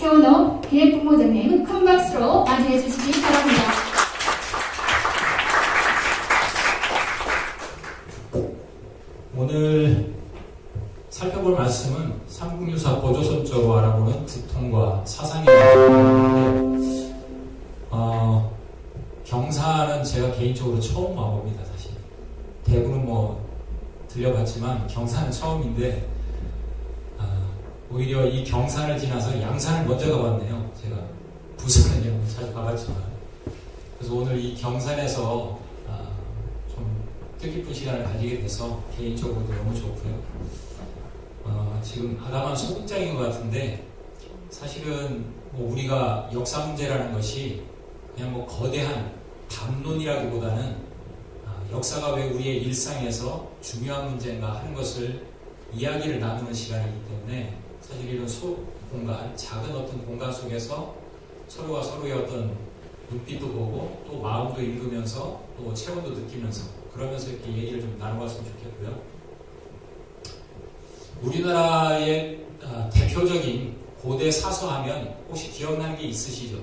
최원호 기획본부장님 큰 박수로 맞이해 주시기 바랍니다. 오늘 살펴볼 말씀은 삼국유사 고조선조로 알아보는 국통과 사상입니다. 경사는 제가 개인적으로 처음 와봅니다. 사실 대구는 뭐 들려봤지만 경사는 처음인데 오히려 이 경산을 지나서 양산을 먼저 가봤네요. 제가 부산은 이제 자주 가봤지만 그래서 오늘 이 경산에서 좀 뜻깊은 시간을 가지게 돼서 개인적으로도 너무 좋고요. 지금 하다만 소극장인 것 같은데 사실은 뭐 우리가 역사 문제라는 것이 그냥 뭐 거대한 담론이라기보다는 역사가 왜 우리의 일상에서 중요한 문제인가 하는 것을 이야기를 나누는 시간이기 때문에 사실 이런 소공간, 작은 어떤 공간 속에서 서로가 서로의 어떤 눈빛도 보고 또 마음도 읽으면서 또 체온도 느끼면서 그러면서 이렇게 얘기를 좀 나눠봤으면 좋겠고요. 우리나라의 대표적인 고대 사서하면 혹시 기억나는 게 있으시죠?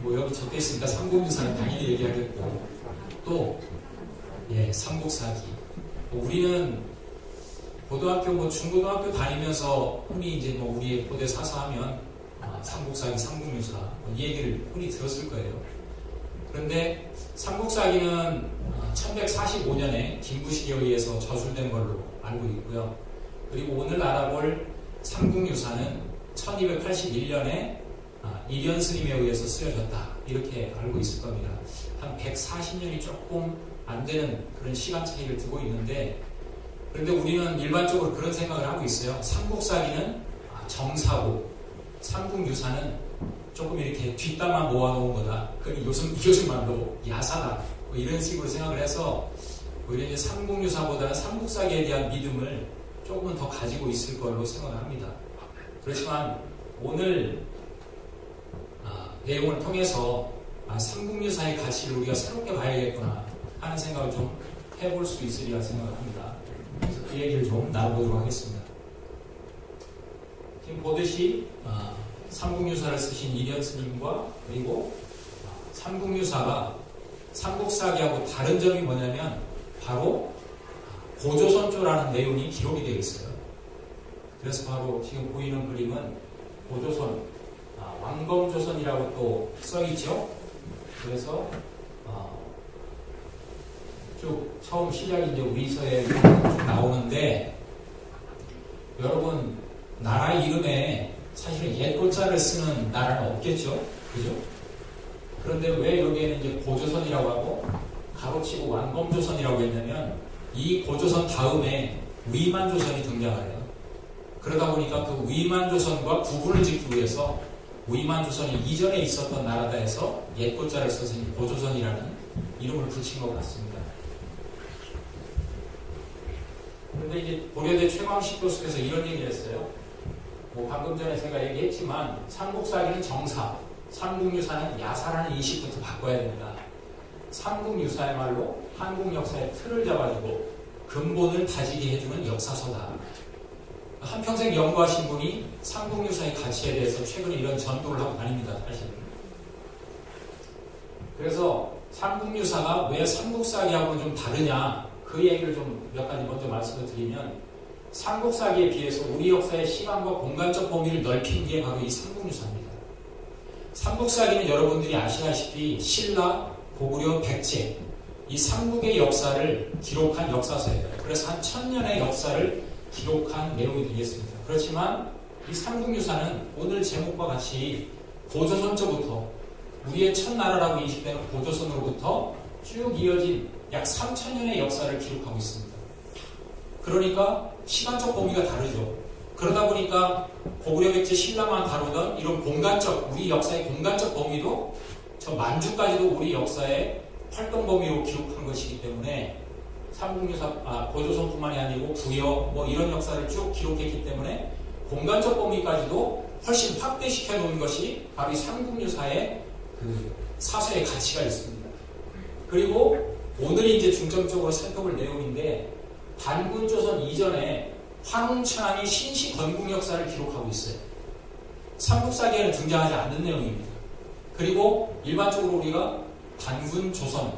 뭐 여기 적혀 있으니까 삼국유사는 당연히 얘기하겠고 또 삼국사기. 우리는 고등학교, 뭐 중고등학교 다니면서 흔히 이제 뭐 우리의 고대 사서하면 삼국사기, 삼국유사 이 얘기를 흔히 들었을 거예요. 그런데 삼국사기는 1145년에 김부식에 의해서 저술된 걸로 알고 있고요. 그리고 오늘 알아볼 삼국유사는 1281년에 이련 스님에 의해서 쓰여졌다 이렇게 알고 있을 겁니다. 한 140년이 조금 안 되는 그런 시간 차이를 두고 있는데 그런데 우리는 일반적으로 그런 생각을 하고 있어요. 삼국사기는 정사고 삼국유사는 조금 이렇게 뒷담화 모아놓은 거다. 그러니 요즘 말로 야사다. 뭐 이런 식으로 생각을 해서 오히려 이제 삼국유사보다는 삼국사기에 대한 믿음을 조금은 더 가지고 있을 걸로 생각을 합니다. 그렇지만 오늘 내용을 통해서 삼국유사의 가치를 우리가 새롭게 봐야겠구나 하는 생각을 좀 해볼 수 있으리라 생각을 합니다. 그래서 그 얘기를 좀 나눠보도록 하겠습니다. 지금 보듯이 삼국유사를 쓰신 이련 스님과 그리고 삼국유사가 삼국사기하고 다른 점이 뭐냐면 바로 고조선조라는 내용이 기록이 되어 있어요. 그래서 바로 지금 보이는 그림은 고조선, 왕검조선이라고 또 써있죠. 그래서 쭉 처음 시작이 이제 위서에 쭉 나오는데 여러분 나라 이름에 사실은 옛 글자를 쓰는 나라는 없겠죠. 그죠? 그런데 왜 여기에는 이제 고조선이라고 하고 가로치고 왕검조선이라고 했냐면 이 고조선 다음에 위만조선이 등장해요. 그러다 보니까 그 위만조선과 구분을 짓기 위해서 위만조선이 이전에 있었던 나라다 해서 옛 글자를 써서 고조선이라는 이름을 붙인 것 같습니다. 그런데 이제 고려대 최광식 교수께서 이런 얘기를 했어요. 뭐 방금 전에 제가 얘기했지만 삼국사기는 정사, 삼국유사는 야사라는 인식부터 바꿔야 됩니다. 삼국유사야말로 한국 역사의 틀을 잡아주고 근본을 다지게 해주는 역사서다. 한평생 연구하신 분이 삼국유사의 가치에 대해서 최근에 이런 전도를 하고 다닙니다. 사실은. 그래서 삼국유사가 왜 삼국사기하고는 좀 다르냐 그 얘기를 좀 몇 가지 먼저 말씀을 드리면 삼국사기에 비해서 우리 역사의 시간과 공간적 범위를 넓힌 게 바로 이 삼국유사입니다. 삼국사기는 여러분들이 아시다시피 신라, 고구려, 백제 이 삼국의 역사를 기록한 역사서예요. 그래서 한 1000년의 역사를 기록한 내용이 되겠습니다. 그렇지만 이 삼국유사는 오늘 제목과 같이 고조선조부터 우리의 첫나라라고 인식되는 고조선으로부터 쭉 이어진 약 3000년의 역사를 기록하고 있습니다. 그러니까 시간적 범위가 다르죠. 그러다 보니까 고구려, 백제, 신라만 다루던 이런 공간적, 우리 역사의 공간적 범위도 저 만주까지도 우리 역사의 활동 범위로 기록한 것이기 때문에 삼국유사, 고조선뿐만이 아니고 구여, 뭐 이런 역사를 쭉 기록했기 때문에 공간적 범위까지도 훨씬 확대시켜 놓은 것이 바로 이 삼국유사의 그 사서의 가치가 있습니다. 그리고 오늘이 이제 중점적으로 살펴볼 내용인데 단군조선 이전에 황웅천왕의 신시 건국 역사를 기록하고 있어요. 삼국사기에는 등장하지 않는 내용입니다. 그리고 일반적으로 우리가 단군 조선,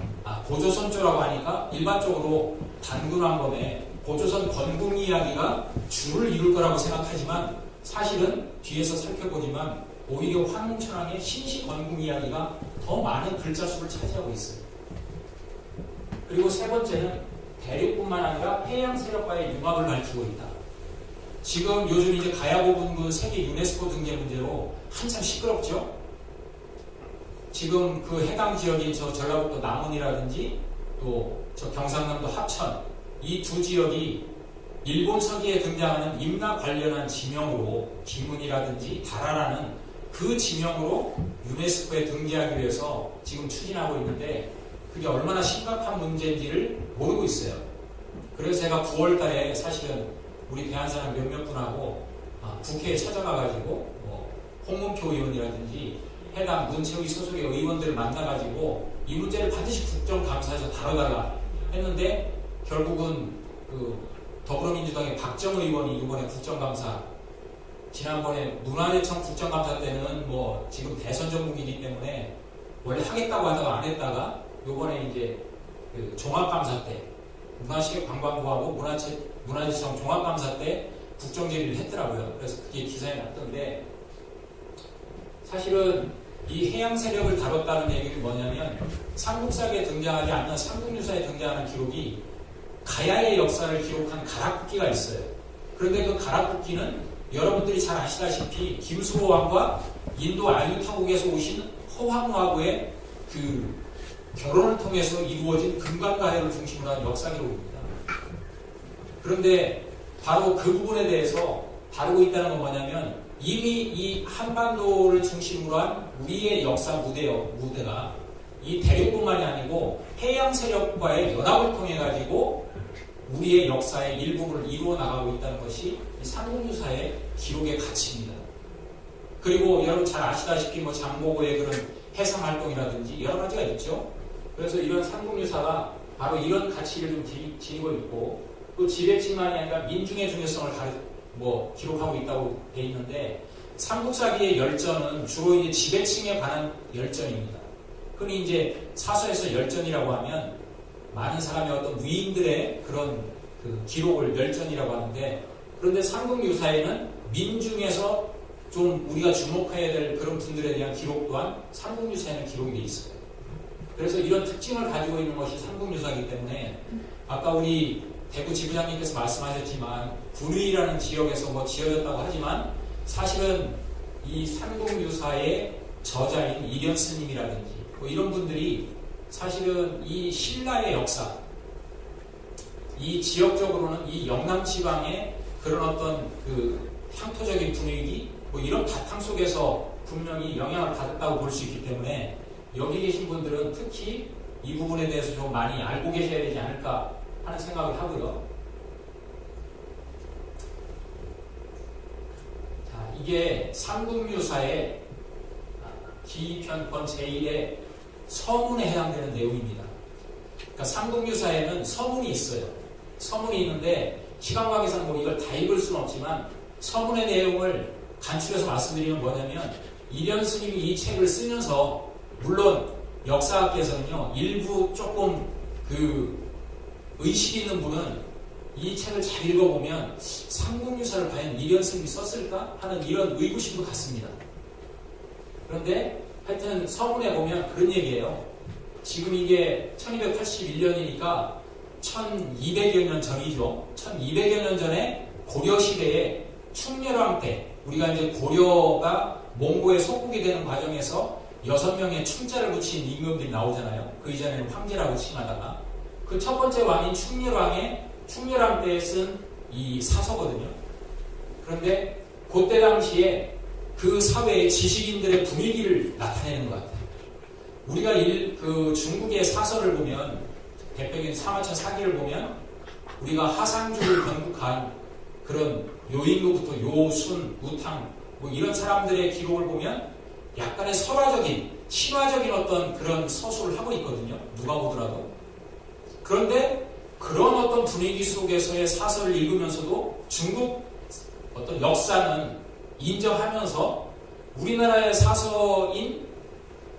고조선조라고 하니까 일반적으로 단군왕검의 고조선 건국 이야기가 주를 이룰 거라고 생각하지만 사실은 뒤에서 살펴보지만 오히려 황웅천왕의 신시 건국 이야기가 더 많은 글자 수를 차지하고 있어요. 그리고 세 번째는 대륙뿐만 아니라 해양 세력과의 융합을 밝히고 있다. 지금 요즘 이제 가야고분군 세계 유네스코 등재 문제로 한참 시끄럽죠? 지금 그 해당 지역인 저 전라북도 남원이라든지 또 저 경상남도 합천 이 두 지역이 일본 서기에 등장하는 임나 관련한 지명으로 기문이라든지 다라라는 그 지명으로 유네스코에 등재하기 위해서 지금 추진하고 있는데 그게 얼마나 심각한 문제인지를 모르고 있어요. 그래서 제가 9월 달에 사실은 우리 대한사람 몇몇 분하고 국회에 찾아가가지고 홍문표 의원이라든지 해당 문체위 소속의 의원들을 만나가지고 이 문제를 반드시 국정감사에서 다뤄달라 했는데 결국은 그 더불어민주당의 박정우 의원이 이번에 국정감사 지난번에 문화재청 국정감사 때는 지금 대선 전국이기 때문에 원래 하겠다고 하다가 안 했다가 이번에 이제 그 종합감사 때 문화체육관광부하고 문화재청 종합감사 때 국정제리를 했더라고요. 그래서 그게 기사에 났던데 사실은 이 해양 세력을 다뤘다는 얘기는 뭐냐면 삼국사기에 등장하지 않는 삼국유사에 등장하는 기록이 가야의 역사를 기록한 가락국기가 있어요. 그런데 그 가락국기는 여러분들이 잘 아시다시피 김수호 왕과 인도 아유타국에서 오신 허황왕후의 그 결혼을 통해서 이루어진 금강가야를 중심으로 한 역사 기록입니다. 그런데 바로 그 부분에 대해서 다루고 있다는 건 뭐냐면 이미 이 한반도를 중심으로 한 우리의 역사 무대가 이 대륙뿐만이 아니고 해양 세력과의 연합을 통해 가지고 우리의 역사의 일부분을 이루어 나가고 있다는 것이 이 삼국유사의 기록의 가치입니다. 그리고 여러분 잘 아시다시피 장보고의 그런 해상 활동이라든지 여러 가지가 있죠. 그래서 이런 삼국유사가 바로 이런 가치를 좀 지니고 있고 또 지배층만이 아니라 민중의 중요성을 기록하고 있다고 돼 있는데 삼국사기의 열전은 주로 이제 지배층에 관한 열전입니다. 흔히 이제 사서에서 열전이라고 하면 많은 사람의 어떤 위인들의 그런 그 기록을 열전이라고 하는데 그런데 삼국유사에는 민중에서 좀 우리가 주목해야 될 그런 분들에 대한 기록 또한 삼국유사에는 기록이 돼 있어요. 그래서 이런 특징을 가지고 있는 것이 삼국유사이기 때문에 아까 우리 대구 지부장님께서 말씀하셨지만 군위라는 지역에서 지어졌다고 하지만 사실은 이 삼국유사의 저자인 이련 스님이라든지 이런 분들이 사실은 이 신라의 역사, 이 지역적으로는 이 영남 지방의 그런 어떤 그 향토적인 분위기, 이런 바탕 속에서 분명히 영향을 받았다고 볼 수 있기 때문에 여기 계신 분들은 특히 이 부분에 대해서 좀 많이 알고 계셔야 되지 않을까 하는 생각을 하고요. 자, 이게 삼국유사의 기편권 제1의 서문에 해당되는 내용입니다. 그러니까 삼국유사에는 서문이 있어요. 서문이 있는데 시간 관계상 이걸 다 읽을 수는 없지만 서문의 내용을 간추려서 말씀드리면 뭐냐면 이련 스님이 이 책을 쓰면서 물론 역사학계에서는요 일부 조금 그 의식 있는 분은 이 책을 잘 읽어보면 삼국유사를 과연 이련 스님이 썼을까 하는 이런 의구심도 갖습니다. 그런데 하여튼 서문에 보면 그런 얘기예요. 지금 이게 1281년이니까 1200여 년 전이죠. 1200여 년 전에 고려시대에 충렬왕 때 우리가 이제 고려가 몽고의 속국이 되는 과정에서 6명의 충자를 붙인 임금들이 나오잖아요. 그 이전에는 황제라고 칭하다가 그 첫 번째 왕인 충렬왕 때에 쓴 이 사서거든요. 그런데 그때 당시에 그 사회의 지식인들의 분위기를 나타내는 것 같아요. 우리가 그 중국의 사서를 보면 대표적인 사마천 사기를 보면 우리가 하상주를 건국한 그런 요인로부터 요순, 우탕 이런 사람들의 기록을 보면 약간의 설화적인 신화적인 어떤 그런 서술을 하고 있거든요. 누가 보더라도. 그런데 그런 어떤 분위기 속에서의 사설을 읽으면서도 중국 어떤 역사는 인정하면서 우리나라의 사서인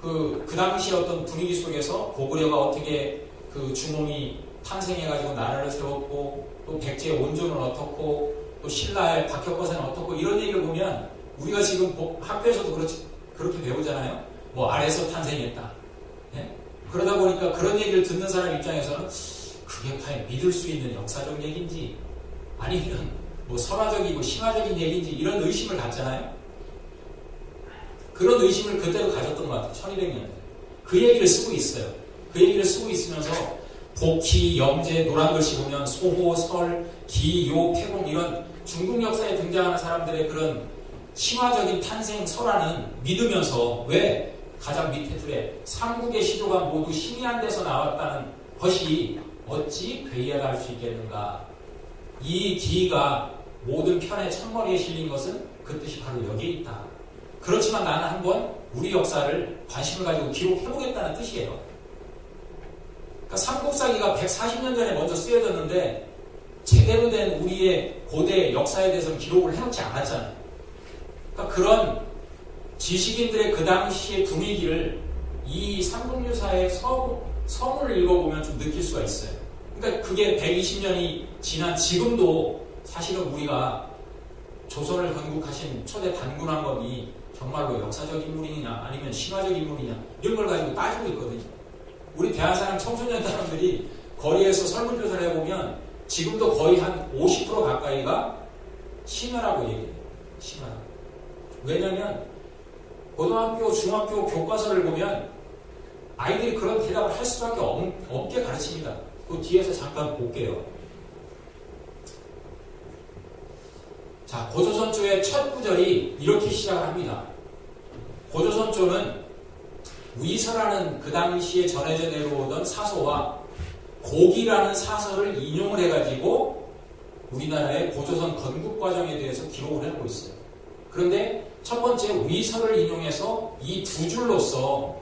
그 당시의 어떤 분위기 속에서 고구려가 어떻게 그 주몽이 탄생해가지고 나라를 세웠고 또 백제의 온전은 어떻고 또 신라의 박혁거사는 어떻고 이런 얘기를 보면 우리가 지금 학교에서도 그렇게 배우잖아요. 뭐 아래서 탄생했다. 예? 그러다 보니까 그런 얘기를 듣는 사람 입장에서는 그게 과연 믿을 수 있는 역사적 얘기인지 아니면 뭐 선화적이고 신화적인 얘기인지 이런 의심을 갖잖아요. 그런 의심을 그때도 가졌던 것 같아요. 1200년. 그 얘기를 쓰고 있어요. 그 얘기를 쓰고 있으면서 복희, 영재, 노란 글씨 보면 소호, 설, 기, 요, 폐공 이런 중국 역사에 등장하는 사람들의 그런 신화적인 탄생 설화는 믿으면서 왜 가장 밑에 줄에 삼국의 시조가 모두 신의한 데서 나왔다는 것이 어찌 괴이하다 할 수 있겠는가. 이 기가 모든 편의 첫머리에 실린 것은 그 뜻이 바로 여기에 있다. 그렇지만 나는 한번 우리 역사를 관심을 가지고 기록해보겠다는 뜻이에요. 그러니까 삼국사기가 140년 전에 먼저 쓰여졌는데 제대로 된 우리의 고대 역사에 대해서는 기록을 해놓지 않았잖아요. 그러니까 그런 지식인들의 그 당시의 분위기를 이 삼국유사의 서문을 읽어보면 좀 느낄 수가 있어요. 그러니까 그게 120년이 지난 지금도 사실은 우리가 조선을 건국하신 초대 단군왕검이 정말로 역사적 인물이냐 아니면 신화적 인물이냐 이런 걸 가지고 따지고 있거든요. 우리 대한사람 청소년 사람들이 거리에서 설문조사를 해보면 지금도 거의 한 50% 가까이가 신화라고 얘기해요. 신화라고. 왜냐하면 고등학교, 중학교 교과서를 보면 아이들이 그런 대답을 할 수밖에 없게 가르칩니다. 그 뒤에서 잠깐 볼게요. 자, 고조선조의 첫 구절이 이렇게 시작을 합니다. 고조선조는 위서라는 그 당시에 전해져 내려오던 사서와 고기라는 사서를 인용을 해가지고 우리나라의 고조선 건국 과정에 대해서 기록을 해놓고 있어요. 그런데 첫 번째 위서를 인용해서 이 두 줄로서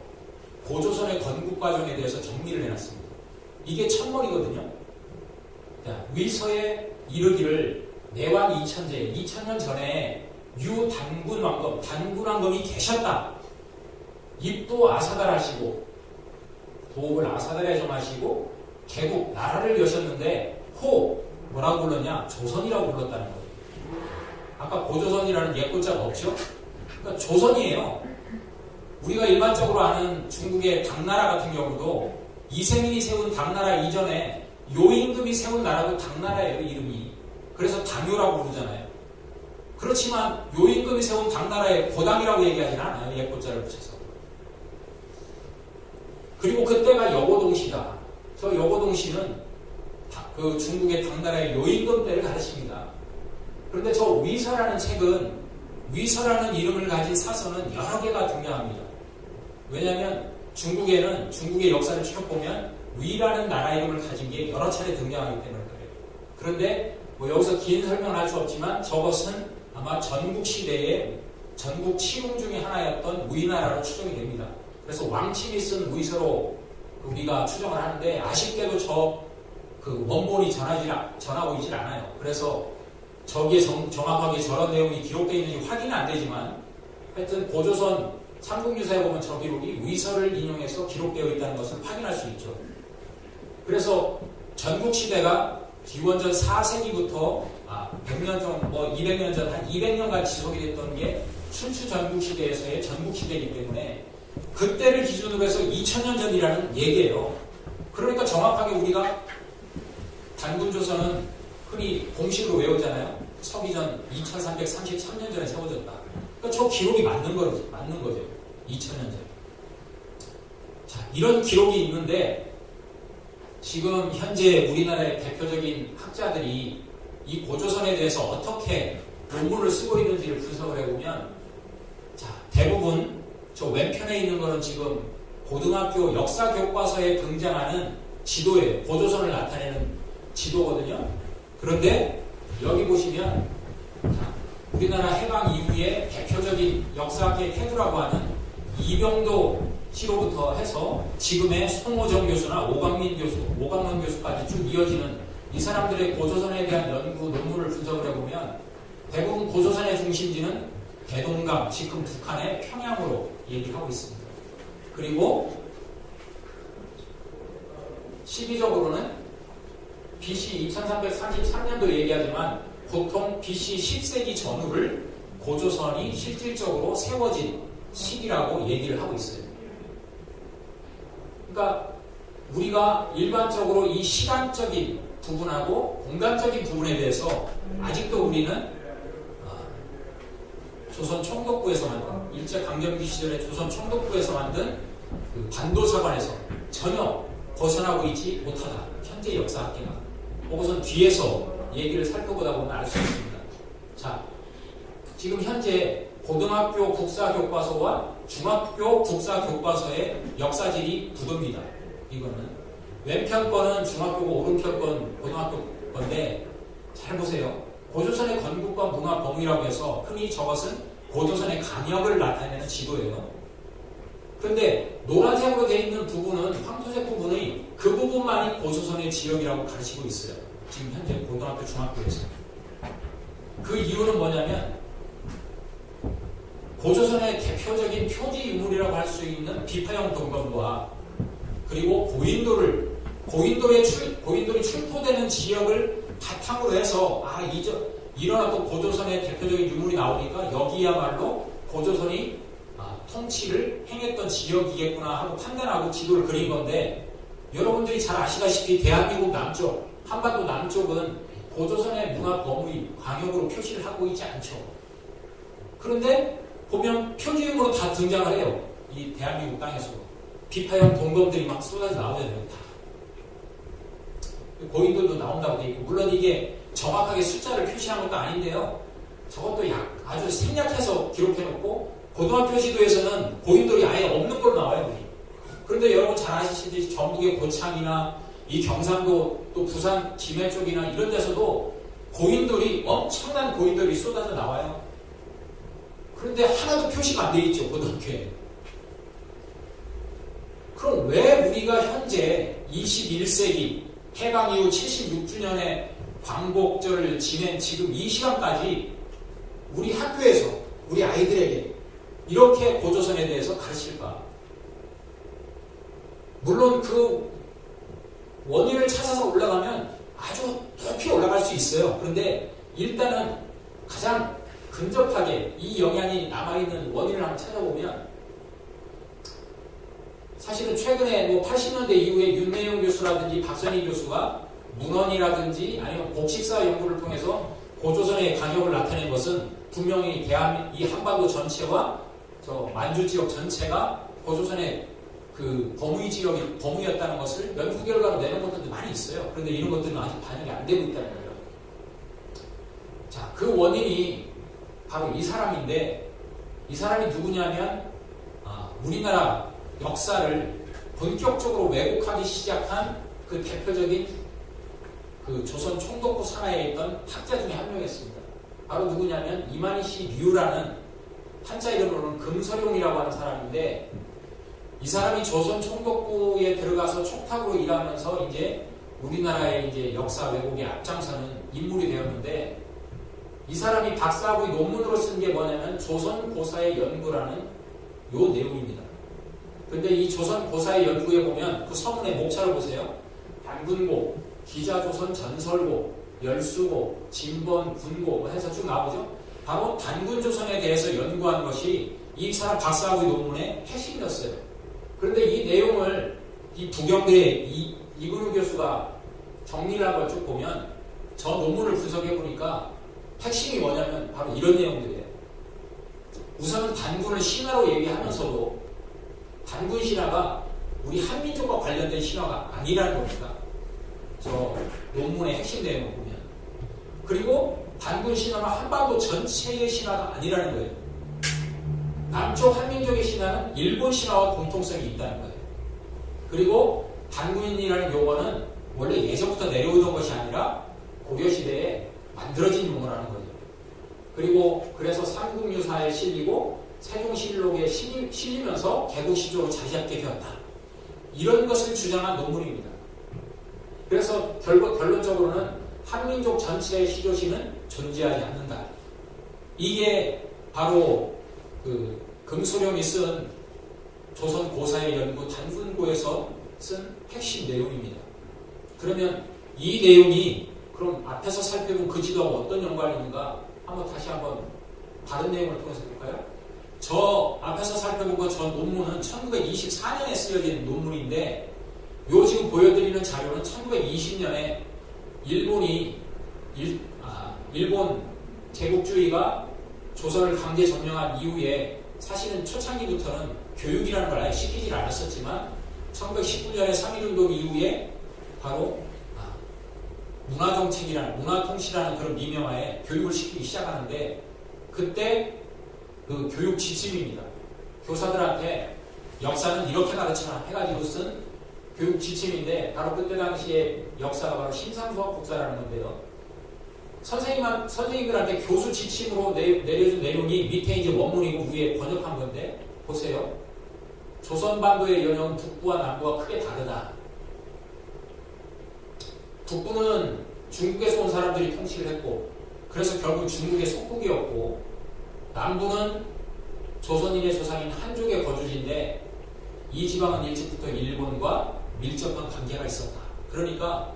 고조선의 건국 과정에 대해서 정리를 해놨습니다. 이게 첫머리거든요. 위서에 이르기를 내왕 2000년 전에 단군왕검이 계셨다. 입도 아사달하시고 도읍을 아사달에 점하시고 개국 나라를 여셨는데 뭐라고 불렀냐? 조선이라고 불렀다는 거예요. 아까 고조선이라는 옛글자가 없죠? 그러니까 조선이에요. 우리가 일반적으로 아는 중국의 당나라 같은 경우도 이세민이 세운 당나라 이전에 요임금이 세운 나라도 당나라예요, 이름이. 그래서 당요라고 부르잖아요. 그렇지만 요임금이 세운 당나라에 고당이라고 얘기하진 않아요, 옛글자를 붙여서. 그리고 그때가 여고동시다. 저 여고동시는 그 중국의 당나라의 요임금 때를 가르칩니다. 그런데 저 위서라는 책은 위서라는 이름을 가진 사서는 여러 개가 등장합니다. 왜냐하면 중국의 역사를 쭉 보면 위라는 나라 이름을 가진 게 여러 차례 등장하기 때문에 그래요. 그런데 뭐 여기서 긴 설명을 할 수 없지만 저것은 아마 전국시대의 전국 칠웅 중에 하나였던 위나라로 추정이 됩니다. 그래서 왕침이 쓴 위서로 우리가 추정을 하는데 아쉽게도 그 원본이 전하고 있질 않아요. 그래서 저기에 정확하게 저런 내용이 기록되어 있는지 확인은 안 되지만 하여튼 고조선 삼국유사에 보면 저 기록이 위서를 인용해서 기록되어 있다는 것을 확인할 수 있죠. 그래서 전국시대가 기원전 4세기부터 100년 전, 200년 전, 한 200년간 지속이 됐던 게 춘추 전국시대에서의 전국시대이기 때문에 그때를 기준으로 해서 2000년 전이라는 얘기예요. 그러니까 정확하게 우리가 단군조선은 흔히 공식으로 외우잖아요. 서기전 2333년 전에 세워졌다. 그러니까 저 기록이 맞는 거죠. 2000년 전. 자, 이런 기록이 있는데 지금 현재 우리나라의 대표적인 학자들이 이 고조선에 대해서 어떻게 논문을 쓰고 있는지를 분석을 해보면 자, 대부분 저 왼편에 있는 거는 지금 고등학교 역사 교과서에 등장하는 지도예요. 고조선을 나타내는 지도거든요. 그런데 여기 보시면 자, 우리나라 해방 이후에 대표적인 역사학의 태두라고 하는 이병도 시로부터 해서 지금의 송호정 교수나 오광민 교수, 오광문 교수까지 쭉 이어지는 이 사람들의 고조선에 대한 연구 논문을 분석을 해보면 대부분 고조선의 중심지는 대동강, 지금 북한의 평양으로 얘기하고 있습니다. 그리고 시기적으로는 BC 2333년도 얘기하지만 보통 BC 10세기 전후를 고조선이 실질적으로 세워진 시기라고 얘기를 하고 있어요. 그러니까 우리가 일반적으로 이 시간적인 부분하고 공간적인 부분에 대해서 아직도 우리는 조선 총독부에서 만든 일제강점기 시절에 조선 총독부에서 만든 그 반도사관에서 전혀 벗어나고 있지 못하다. 현재 역사학계가. 그것은 뒤에서 얘기를 살펴보다 보면 알 수 있습니다. 자, 지금 현재 고등학교 국사교과서와 중학교 국사교과서의 역사질이 부도입니다. 이거는 왼편 거는 중학교고 오른편 건 고등학교 건데 잘 보세요. 고조선의 건국과 문화 범위라고 해서 흔히 저것은 고조선의 강역을 나타내는 지도예요. 그런데 노란색으로 되어 있는 부분은 황토색 부분의 그 부분만이 고조선의 지역이라고 가르치고 있어요. 지금 현재 고등학교, 중학교에서. 그 이유는 뭐냐면 고조선의 대표적인 표지 인물이라고 할 수 있는 비파형 동검과 그리고 고인돌이 출토되는 지역을 바탕으로 해서 일어났던 고조선의 대표적인 유물이 나오니까 여기야말로 고조선이 통치를 행했던 지역이겠구나 하고 판단하고 지도를 그린 건데 여러분들이 잘 아시다시피 대한민국 남쪽, 한반도 남쪽은 고조선의 문화 범위, 강역으로 표시를 하고 있지 않죠. 그런데 보면 표지음으로 다 등장을 해요. 이 대한민국 땅에서. 비파형 동검들이 막 쏟아져 나오잖아요. 다. 고인돌도 나온다고 돼 있고 물론 이게 정확하게 숫자를 표시한 것도 아닌데요. 저것도 아주 생략해서 기록해놓고 고등학교 지도에서는 고인돌이 아예 없는 걸로 나와요. 그런데 여러분 잘 아시듯이 전북의 고창이나 이 경상도 또 부산 김해 쪽이나 이런 데서도 고인돌이 엄청난 고인돌이 쏟아져 나와요. 그런데 하나도 표시가 안 돼 있죠. 고등학교에. 그럼 왜 우리가 현재 21세기 해방 이후 76주년의 광복절을 지낸 지금 이 시간까지 우리 학교에서 우리 아이들에게 이렇게 고조선에 대해서 가르칠까? 물론 그 원인을 찾아서 올라가면 아주 높이 올라갈 수 있어요. 그런데 일단은 가장 근접하게 이 영향이 남아있는 원인을 한번 찾아보면 사실은 최근에 80년대 이후에 윤내용 교수라든지 박선희 교수가 문헌이라든지 아니면 복식사 연구를 통해서 고조선의 강역을 나타낸 것은 분명히 이 한반도 전체와 저 만주 지역 전체가 고조선의 그 범위였다는 것을 연구 결과로 내는 것들도 많이 있어요. 그런데 이런 것들은 아직 반영이 안 되고 있다는 거예요. 자, 그 원인이 바로 이 사람인데 이 사람이 누구냐면 우리나라 역사를 본격적으로 왜곡하기 시작한 그 대표적인 그 조선 총독부 산하에 있던 학자 중에 한 명이었습니다. 바로 누구냐면 이만희씨 류라는 한자 이름으로는 금서룡이라고 하는 사람인데 이 사람이 조선 총독부에 들어가서 촉탁으로 일하면서 이제 우리나라의 이제 역사 왜곡에 앞장서는 인물이 되었는데 이 사람이 박사학위 논문으로 쓴 게 뭐냐면 조선 고사의 연구라는 요 내용입니다. 근데 이 조선 고사의 연구에 보면 그 서문의 목차를 보세요. 단군고, 기자조선 전설고, 열수고, 진번, 군고 해서 쭉 나오죠. 바로 단군조선에 대해서 연구한 것이 이 사람 박사학위 논문의 핵심이었어요. 그런데 이 내용을 이 부경대의 이근우 교수가 정리를 한 걸 쭉 보면 저 논문을 분석해 보니까 핵심이 뭐냐면 바로 이런 내용들이에요. 우선은 단군을 신화로 얘기하면서도 단군 신화가 우리 한민족과 관련된 신화가 아니라는 겁니다. 저 논문의 핵심 내용을 보면. 그리고 단군 신화가 한반도 전체의 신화가 아니라는 거예요. 남쪽 한민족의 신화는 일본 신화와 공통성이 있다는 거예요. 그리고 단군이라는 용어는 원래 예전부터 내려오던 것이 아니라 고려시대에 만들어진 용어라는 거예요. 그리고 그래서 삼국유사에 실리고 세종실록에 실리면서 개국시조로 자리 잡게 되었다. 이런 것을 주장한 논문입니다. 그래서 결론적으로는 한민족 전체의 시조시는 존재하지 않는다. 이게 바로 그 금소령이 쓴 조선 고사의 연구 단군고에서 쓴 핵심 내용입니다. 그러면 이 내용이 그럼 앞에서 살펴본 그 지도하고 어떤 연관이 있는가 다시 한번 다른 내용을 통해서 볼까요? 저 앞에서 살펴본 저 논문은 1924년에 쓰여진 논문인데 요 지금 보여드리는 자료는 1920년에 일본 제국주의가 조선을 강제 점령한 이후에 사실은 초창기부터는 교육이라는 걸 아예 시키질 않았었지만 1919년에 3.1운동 이후에 바로 문화정책이라는 문화통치라는 그런 미명하에 교육을 시키기 시작하는데 그때 그 교육 지침입니다. 교사들한테 역사는 이렇게 가르쳐라 해가지고 쓴 교육 지침인데 바로 그때 당시에 역사가 바로 심상수학 국사라는 건데요. 선생님들한테 교수 지침으로 내려준 내용이 밑에 이제 원문이고 위에 번역한 건데 보세요. 조선반도의 연영은 북부와 남부가 크게 다르다. 북부는 중국에서 온 사람들이 통치를 했고 그래서 결국 중국의 속국이었고 남부는 조선인의 조상인 한족의 거주지인데 이 지방은 일찍부터 일본과 밀접한 관계가 있었다. 그러니까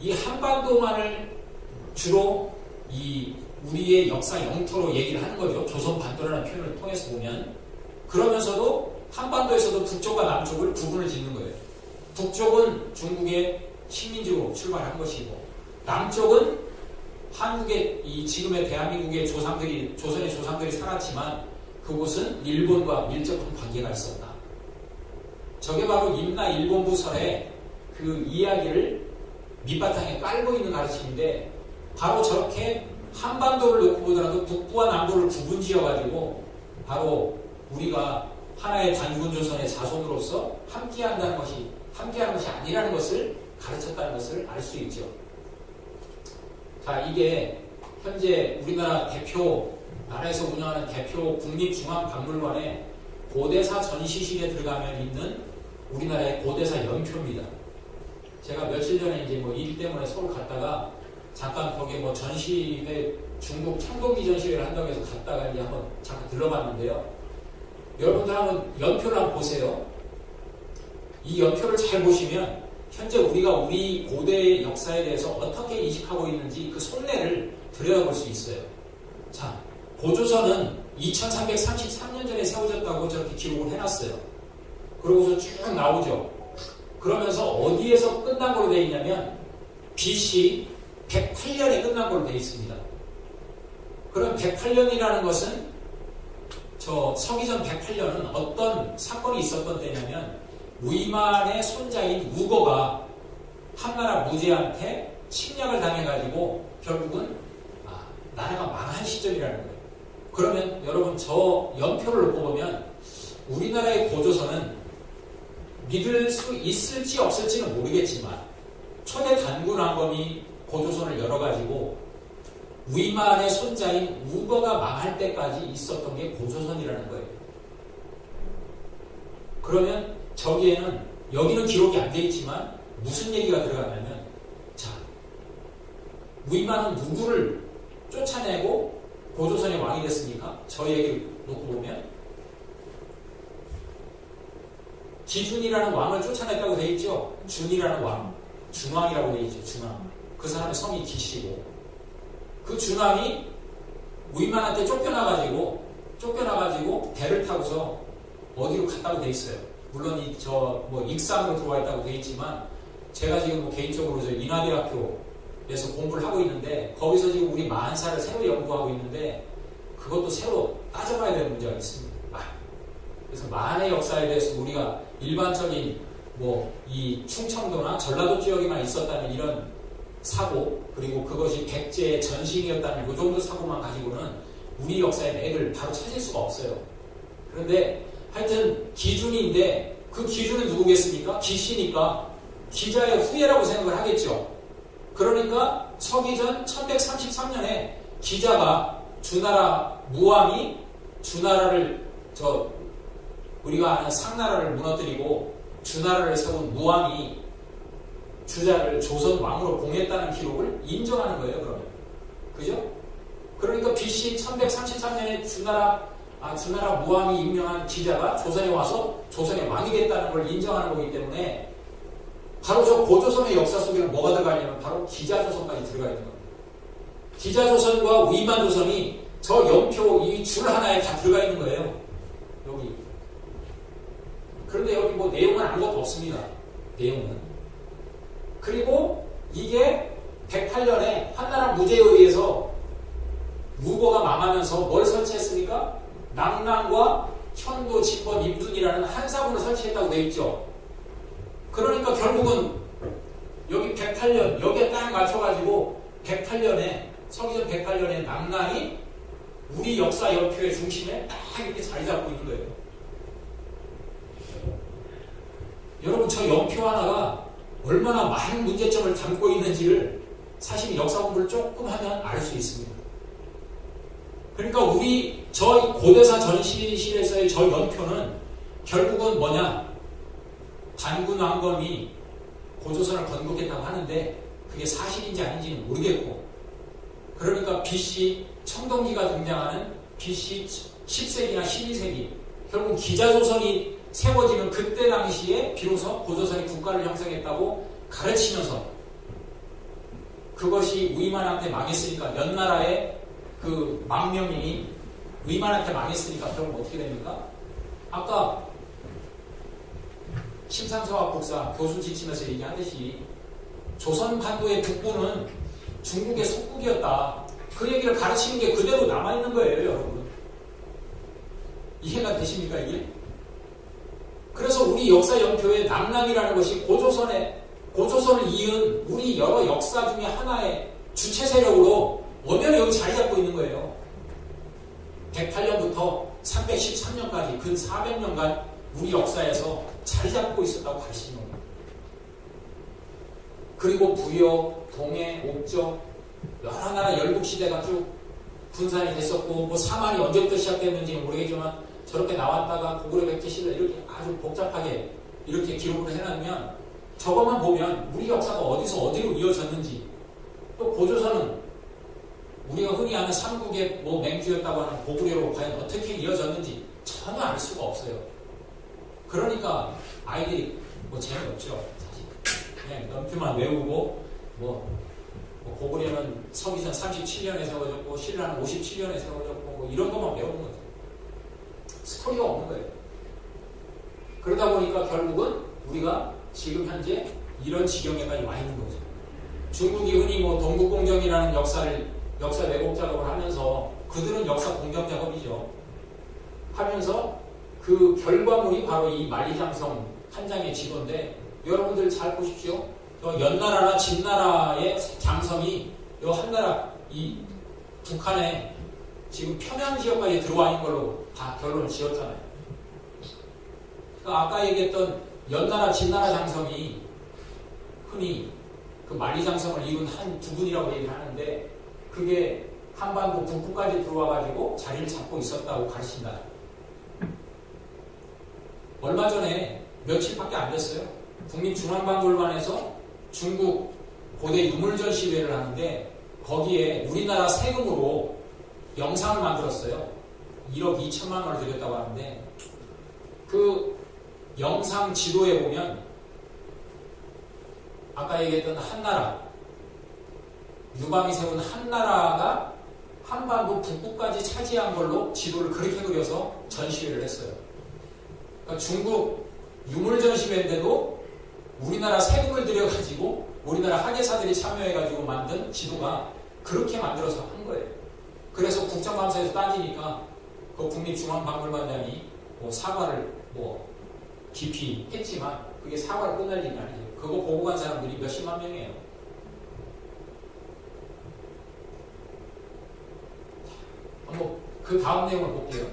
이 한반도만을 주로 이 우리의 역사 영토로 얘기를 하는 거죠. 조선반도라는 표현을 통해서 보면 그러면서도 한반도에서도 북쪽과 남쪽을 구분을 짓는 거예요. 북쪽은 중국의 식민지로 출발한 것이고 남쪽은 한국의 이 지금의 대한민국의 조상들이 조선의 조상들이 살았지만 그곳은 일본과 밀접한 관계가 있었다. 저게 바로 임나 일본부설의 그 이야기를 밑바탕에 깔고 있는 가르침인데 바로 저렇게 한반도를 놓고 보더라도 북부와 남부를 구분지어가지고 바로 우리가 하나의 단군조선의 자손으로서 함께하는 것이 아니라는 것을 가르쳤다는 것을 알 수 있죠. 자, 이게 현재 우리나라 나라에서 운영하는 대표 국립중앙박물관의 고대사 전시실에 들어가면 있는 우리나라의 고대사 연표입니다. 제가 며칠 전에 이제 일 때문에 서울 갔다가 잠깐 거기에 전시회 중국 청동기 전시회를 한다고 해서 갔다가 이제 한번 잠깐 들러봤는데요. 여러분들 한번 연표를 한번 보세요. 이 연표를 잘 보시면 현재 우리가 우리 고대 역사에 대해서 어떻게 인식하고 있는지 그 속내를 들여다볼 수 있어요. 자, 고조선은 2333년 전에 세워졌다고 저렇게 기록을 해놨어요. 그러고서 쭉 나오죠. 그러면서 어디에서 끝난 걸로 되어 있냐면 BC 108년에 끝난 걸로 되어 있습니다. 그럼 108년이라는 것은 서기전 108년은 어떤 사건이 있었던 때냐면 위만의 손자인 우거가 한나라 무제한테 침략을 당해가지고 결국은 나라가 망한 시절이라는 거예요. 그러면 여러분 저 연표를 놓고 보면 우리나라의 고조선은 믿을 수 있을지 없을지는 모르겠지만 초대 단군왕검이 고조선을 열어가지고 위만의 손자인 우거가 망할 때까지 있었던 게 고조선이라는 거예요. 그러면 여기는 기록이 안 돼 있지만 무슨 얘기가 들어가냐면 위만은 누구를 쫓아내고 고조선의 왕이 됐습니까? 저 얘기를 놓고 보면 기준이라는 왕을 쫓아냈다고 돼 있죠. 준이라는 왕, 준왕이라고 돼 있죠. 준왕. 그 사람의 성이 기시고 그 준왕이 위만한테 쫓겨나가지고 배를 타고서 어디로 갔다고 돼 있어요. 물론 익산으로 들어와 있다고 돼 있지만 제가 지금 개인적으로 인하대학교에서 공부를 하고 있는데 거기서 지금 우리 만사를 새로 연구하고 있는데 그것도 새로 따져봐야 되는 문제가 있습니다. 그래서 만의 역사에 대해서 우리가 일반적인 이 충청도나 전라도 지역에만 있었다는 이런 사고 그리고 그것이 백제의 전신이었다는 이 정도 사고만 가지고는 우리 역사의 맥을 바로 찾을 수가 없어요. 그런데 하여튼 기준인데 그 기준은 누구겠습니까? 기시니까 기자의 후예라고 생각을 하겠죠. 그러니까 서기전 1133년에 기자가 주나라 무왕이 주나라를 우리가 아는 상나라를 무너뜨리고 주나라를 세운 무왕이 주자를 조선 왕으로 봉했다는 기록을 인정하는 거예요. 그러면 그죠? 그러니까 BC 1133년에 주나라 무왕이 임명한 기자가 조선에 와서 조선의 왕이 됐다는 걸 인정하는 거기 때문에 바로 저 고조선의 역사 속에는 뭐가 들어가냐면 바로 기자조선까지 들어가 있는 겁니다. 기자조선과 위만조선이 저 연표 이 줄 하나에 다 들어가 있는 거예요. 여기. 그런데 여기 뭐 내용은 아무것도 없습니다. 내용은. 그리고 이게 108년에 한나라 무제에 의해서 무고가 망하면서 뭘 설치했습니까? 낙랑과 현도, 진번, 임순이라는 한사군을 설치했다고 되어 있죠. 그러니까 결국은 여기 108년, 여기에 딱 맞춰가지고 108년에, 서기전 108년에 낙랑이 우리 역사 연표의 중심에 딱 이렇게 자리 잡고 있는 거예요. 여러분, 저 연표 하나가 얼마나 많은 문제점을 담고 있는지를 사실 역사 공부를 조금 하면 알 수 있습니다. 그러니까 우리 저 고대사 전시실에서의 저 연표는 결국은 뭐냐? 단군 왕건이 고조선을 건국했다고 하는데 그게 사실인지 아닌지는 모르겠고, 그러니까 BC 청동기가 등장하는 BC 10세기나 12세기, 결국 기자조선이 세워지는 그때 당시에 비로소 고조선이 국가를 형성했다고 가르치면서 그것이 위만한테 망했으니까, 연나라의 그 망명인이 위만한테 망했으니까 그럼 어떻게 됩니까? 아까 심상서와 국사 교수 지침에서 얘기하듯이 조선 반도의 북부는 중국의 속국이었다. 그 얘기를 가르치는 게 그대로 남아있는 거예요, 여러분. 이해가 되십니까, 이게? 그래서 우리 역사 연표에 낙랑이라는 것이 고조선을 이은 우리 여러 역사 중에 하나의 주체 세력으로 엄연히 여기 자리 잡고 있는 거예요. 108년부터 313년까지 근 400년간 우리 역사에서 자리 잡고 있었다고 가르치는 겁니다. 그리고 부여, 동해, 옥저 여러 나라 열국시대가 쭉 분산이 됐었고, 뭐 사만이 언제부터 시작됐는지는 모르겠지만 저렇게 나왔다가 고구려 백제 시대 이렇게 아주 복잡하게 이렇게 기록을 해놓으면 저것만 보면 우리 역사가 어디서 어디로 이어졌는지, 또 고조선은 우리가 흔히 아는 삼국의 뭐 맹주였다고 하는 고구려로 과연 어떻게 이어졌는지 전혀 알 수가 없어요. 그러니까 아이들이 뭐 재미없죠. 사실 그냥 연표만 외우고 뭐 고구려는 서기전 37년에 세워졌고 신라는 57년에 세워졌고 뭐 이런 것만 외우는 거죠. 스토리가 없는 거예요. 그러다 보니까 결국은 우리가 지금 현재 이런 지경에까지 와 있는 거죠. 중국이 흔히 뭐 동국공정이라는 역사 왜곡 작업을 하면서, 그들은 역사 공정 작업이죠. 하면서 그 결과물이 바로 이 만리장성 한 장의 지도인데, 여러분들 잘 보십시오. 연나라나 진나라의 장성이 이 한나라, 이 북한에 지금 평양 지역까지 들어와 있는 걸로 다 결론을 지었잖아요. 그러니까 아까 얘기했던 연나라, 진나라 장성이 흔히 그 만리장성을 이룬 한 두 분이라고 얘기를 하는데, 그게 한반도 북부까지 들어와가지고 자리를 잡고 있었다고 가르친다. 얼마 전에 며칠밖에 안 됐어요. 국립중앙박물관에서 중국 고대 유물전시회를 하는데 거기에 우리나라 세금으로 영상을 만들었어요. 1억 2천만 원을 들였다고 하는데, 그 영상 지도에 보면 아까 얘기했던 한나라, 유방이 세운 한나라가 한반도 북부까지 차지한 걸로 지도를 그렇게 그려서 전시회를 했어요. 그러니까 중국 유물전시회인데도 우리나라 세금을 들여가지고 우리나라 학예사들이 참여해가지고 만든 지도가 그렇게 만들어서 한 거예요. 그래서 국정감사에서 따지니까 그 국립중앙박물관장이 뭐 사과를 뭐 깊이 했지만 그게 사과를 끝날 일이 아니죠. 그거 보고 간 사람들이 몇십만 명이에요. 한번 그 다음 내용을 볼게요.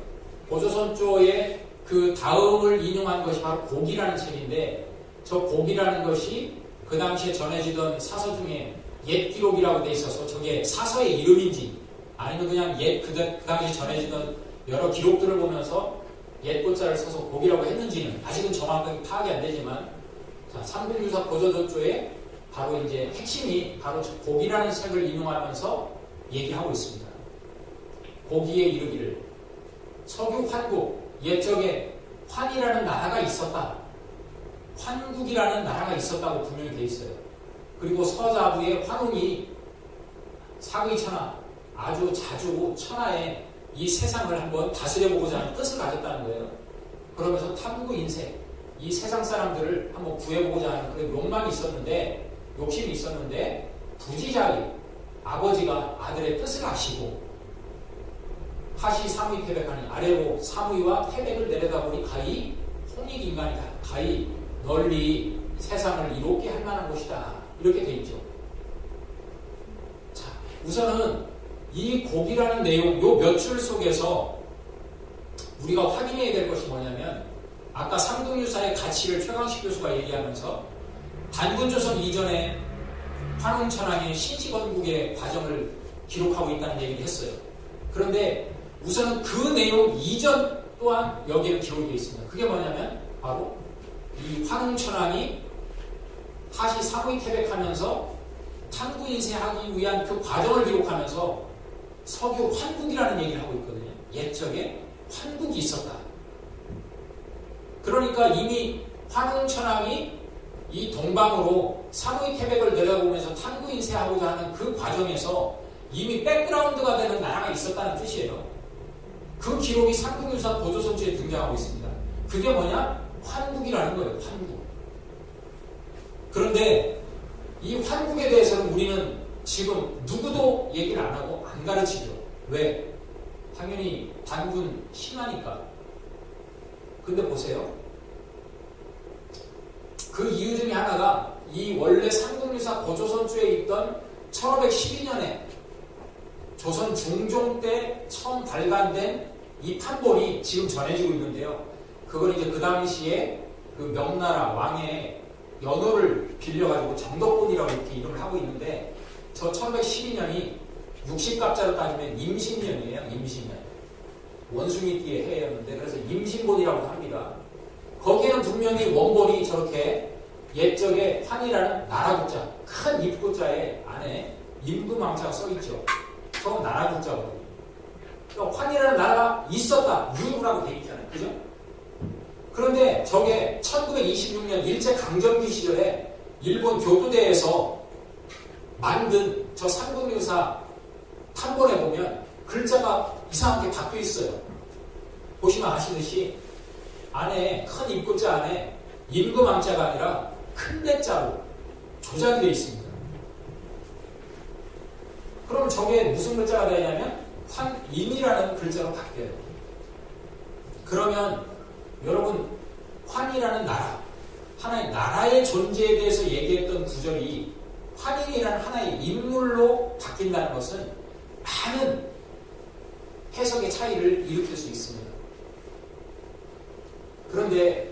고조선조의 그 다음을 인용한 것이 바로 고기라는 책인데, 저 고기라는 것이 그 당시에 전해지던 사서 중에 옛 기록이라고 돼 있어서 저게 사서의 이름인지 아니면 그냥 그 당시 전해지던 여러 기록들을 보면서 옛 고자를 써서 곡이라고 했는지는 아직은 정확하게 파악이 안 되지만, 자, 삼국유사 고조전조의 바로 이제 핵심이 바로 곡이라는 책을 인용하면서 얘기하고 있습니다. 고기에 이르기를 서교 환국, 옛적에 환이라는 나라가 있었다. 환국이라는 나라가 있었다고 분명히 되어 있어요. 그리고 서자부의 환웅이 사의천하, 아주 자주 천하에 이 세상을 한번 다스려보고자 하는 뜻을 가졌다는 거예요. 그러면서 탐구 인생, 이 세상 사람들을 한번 구해보고자 하는 그런 욕망이 있었는데, 욕심이 있었는데, 부지자리, 아버지가 아들의 뜻을 아시고, 하시 사무이 태백하니 아래로 사무이와 태백을 내려다보니 가히 홍익인간이다. 가히 널리 세상을 이롭게 할 만한 곳이다. 이렇게 돼 있죠. 자, 우선은 이 곡이라는 내용, 요 몇 줄 속에서 우리가 확인해야 될 것이 뭐냐면, 아까 삼국유사의 가치를 최강식 교수가 얘기하면서 단군조선 이전에 환웅천왕의 신시건국의 과정을 기록하고 있다는 얘기를 했어요. 그런데 우선은 그 내용 이전 또한 여기에 기록이 되어 있습니다. 그게 뭐냐면 바로 이 환웅천왕이 하시 사무이 태백하면서 탐구인쇄하기 위한 그 과정을 기록하면서 서교 환국이라는 얘기를 하고 있거든요. 옛적에 환국이 있었다. 그러니까 이미 환웅천왕이 이 동방으로 사무이 태백을 내려보면서 탐구인쇄하고자 하는 그 과정에서 이미 백그라운드가 되는 나라가 있었다는 뜻이에요. 그 기록이 삼국유사 고조선주에 등장하고 있습니다. 그게 뭐냐? 환국이라는 거예요. 환국. 그런데 이 환국에 대해서는 우리는 지금 누구도 얘기를 안 하고 안 가르치죠. 왜? 당연히 단군 신하니까. 근데 보세요. 그 이유 중에 하나가 이 원래 삼국유사 고조선주에 있던 1512년에 조선 중종 때 처음 발간된 이 판본이 지금 전해지고 있는데요. 그건 이제 그 당시에 그 명나라 왕의 연호를 빌려가지고 정덕본이라고 이렇게 이름을 하고 있는데, 저 1512년이 60갑자로 따지면 임신년이에요. 임신년. 원숭이띠의 해였는데, 그래서 임신본이라고 합니다. 거기에는 분명히 원본이 저렇게 옛적에 환이라는 나라국자, 큰 입국자의 안에 임금왕자가 써있죠. 저건 나라국자거든요. 그러니까 환이라는 나라가 있었다. 유구라고 돼 있잖아요. 그죠? 그런데 저게 1926년 일제강점기 시절에 일본 교토대에서 만든 저 삼국유사 탐본에 보면 글자가 이상하게 바뀌어 있어요. 보시면 아시듯이 안에 큰 입구자 안에 임금왕자가 아니라 큰 대자로 조작이 되어 있습니다. 그럼 저게 무슨 글자가 되냐면 환인이라는 글자로 바뀌어요. 그러면 여러분, 환이라는 나라, 하나의 나라의 존재에 대해서 얘기했던 구절이 환인이라는 하나의 인물로 바뀐다는 것은 많은 해석의 차이를 일으킬 수 있습니다. 그런데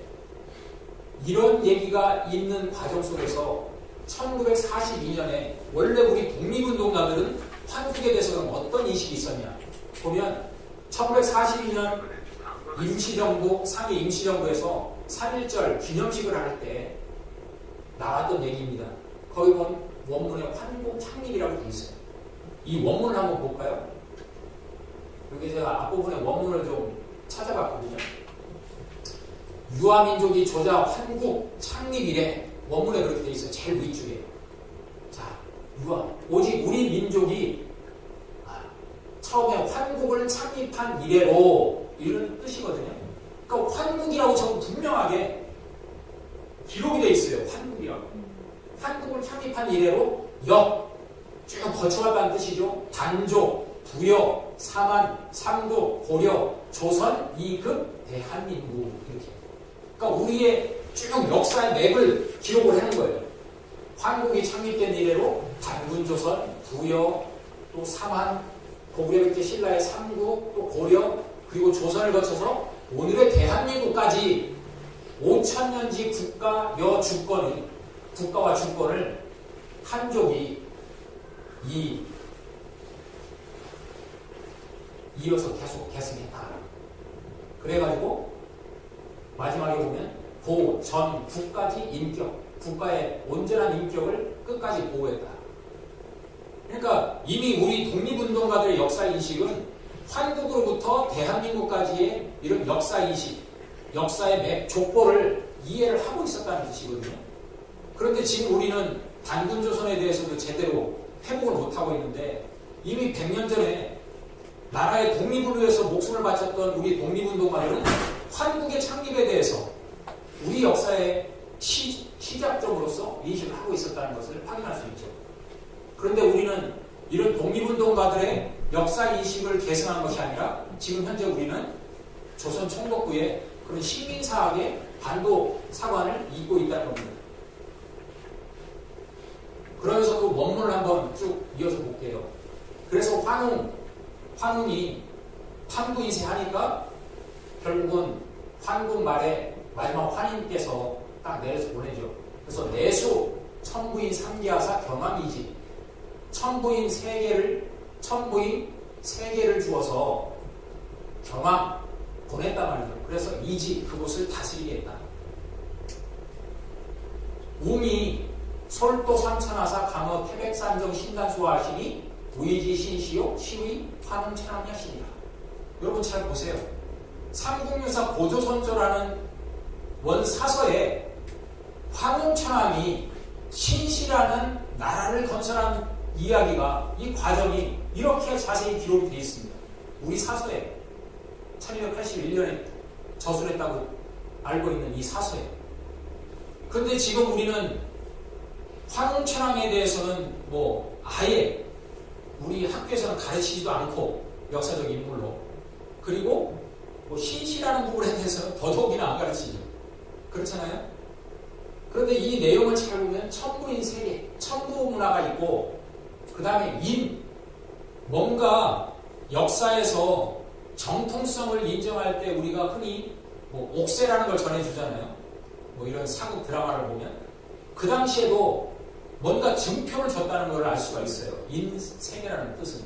이런 얘기가 있는 과정 속에서 1942년에 원래 우리 독립운동가들은 환국에 대해서 그럼 어떤 인식이 있었냐 보면, 1942년 임시정부, 상해 임시정부에서 3.1절 기념식을 할 때 나왔던 얘기입니다. 거기 보면 원문에 환국 창립이라고 되어 있어요. 이 원문을 한번 볼까요? 여기 제가 앞부분에 원문을 좀 찾아봤거든요. 유아민족이 조자 환국 창립 이래, 원문에 그렇게 되어 있어요. 제일 위쪽에. 자, 유아, 오직 우리 민족이 처음에 환국을 창립한 이래로, 이런 뜻이거든요. 그러니까 환국이라고 저는 분명하게 기록이 되어 있어요. 환국이라고. 환국을 창립한 이래로 쭉 거쳐간다는 뜻이죠. 단족, 부여, 사만, 삼국, 고려, 조선, 이급, 대한민국, 이렇게. 그러니까 우리의 쭉 역사의 맵을 기록을 하는 거예요. 환국이 창립된 이래로 단군조선, 부여, 또 사만, 고구려백제 신라의 삼국, 또 고려, 그리고 조선을 거쳐서 오늘의 대한민국까지 5천년지 국가와 주권을 한족이 이 이어서 계속 계승했다. 그래가지고 마지막에 보면 고, 전, 국까지 인격, 국가의 온전한 인격을 끝까지 보호했다. 그러니까 이미 우리 독립운동가들의 역사인식은 환국으로부터 대한민국까지의 이런 역사인식, 역사의 맵, 족보를 이해를 하고 있었다는 뜻이거든요. 그런데 지금 우리는 단군조선에 대해서도 제대로 회복을 못하고 있는데 이미 100년 전에 나라의 독립을 위해서 목숨을 바쳤던 우리 독립운동가들은 환국의 창립에 대해서 우리 역사의 시작점으로서 인식을 하고 있었다는 것을 확인할 수 있죠. 그런데 우리는 이런 독립운동가들의 역사인식을 계승한 것이 아니라 지금 현재 우리는 조선 총독부의 그런 시민사학의 반도 사관을 잇고 있다는 겁니다. 그러면서 그 원문을 한번 쭉 이어서 볼게요. 그래서 환웅이 판부인세 하니까 결국은 환국 말에 마지막 환인께서 딱 내려서 보내죠. 그래서 내수 천부인 3기하사 경암이지 천부인 3개를 주어서 경암 보냈단 말이죠. 그래서 이지 그곳을 다스리겠다. 우미 솔도 삼천하사 강어 태백산정 신단수하시니 우이지 신시요 시의 환웅천암야시니라. 여러분 잘 보세요. 삼국유사 고조선조라는 원사서에 환웅천암이 신시라는 나라를 건설한 이야기가 이 과정이 이렇게 자세히 기록이 되어 있습니다. 우리 사서에 1281년에 저술했다고 알고 있는 이 사서에. 그런데 지금 우리는 환웅천암에 대해서는 뭐 아예 우리 학교에서는 가르치지도 않고 역사적 인물로 그리고 뭐 신시라는 부분에 대해서는 더더욱이나 안 가르치죠. 그렇잖아요? 그런데 이 내용을 잘 보면 천부인 세계, 천부 문화가 있고 그 다음에 뭔가 역사에서 정통성을 인정할 때 우리가 흔히 뭐 옥새라는 걸 전해주잖아요. 뭐 이런 사극 드라마를 보면 그 당시에도 뭔가 증표를 줬다는 걸 알 수가 있어요. 인생이라는 뜻은.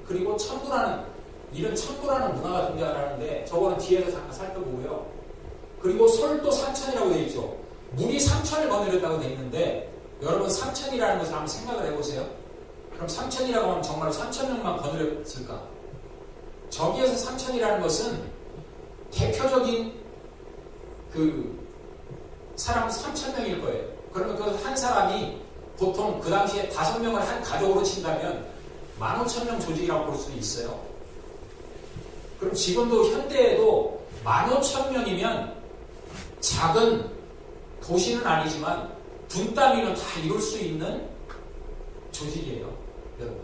그리고 이런 천부라는 문화가 등장하는데 저거는 뒤에서 잠깐 살펴보고요. 그리고 솔도 삼천이라고 되어 있죠. 물이 3천을 거느렸다고 되어 있는데 여러분 3천이라는 것을 한번 생각을 해보세요. 그럼 3천이라고 하면 정말 3천명만 거느렸을까? 저기에서 3천이라는 것은 대표적인 그 사람 3천명일 거예요. 그러면 그 한 사람이 보통 그 당시에 5명을 한 가족으로 친다면 15,000명 조직이라고 볼 수 있어요. 그럼 지금도 현대에도 15,000명이면 작은 도시는 아니지만 분단위는 다 이룰 수 있는 조직이에요. 여러분.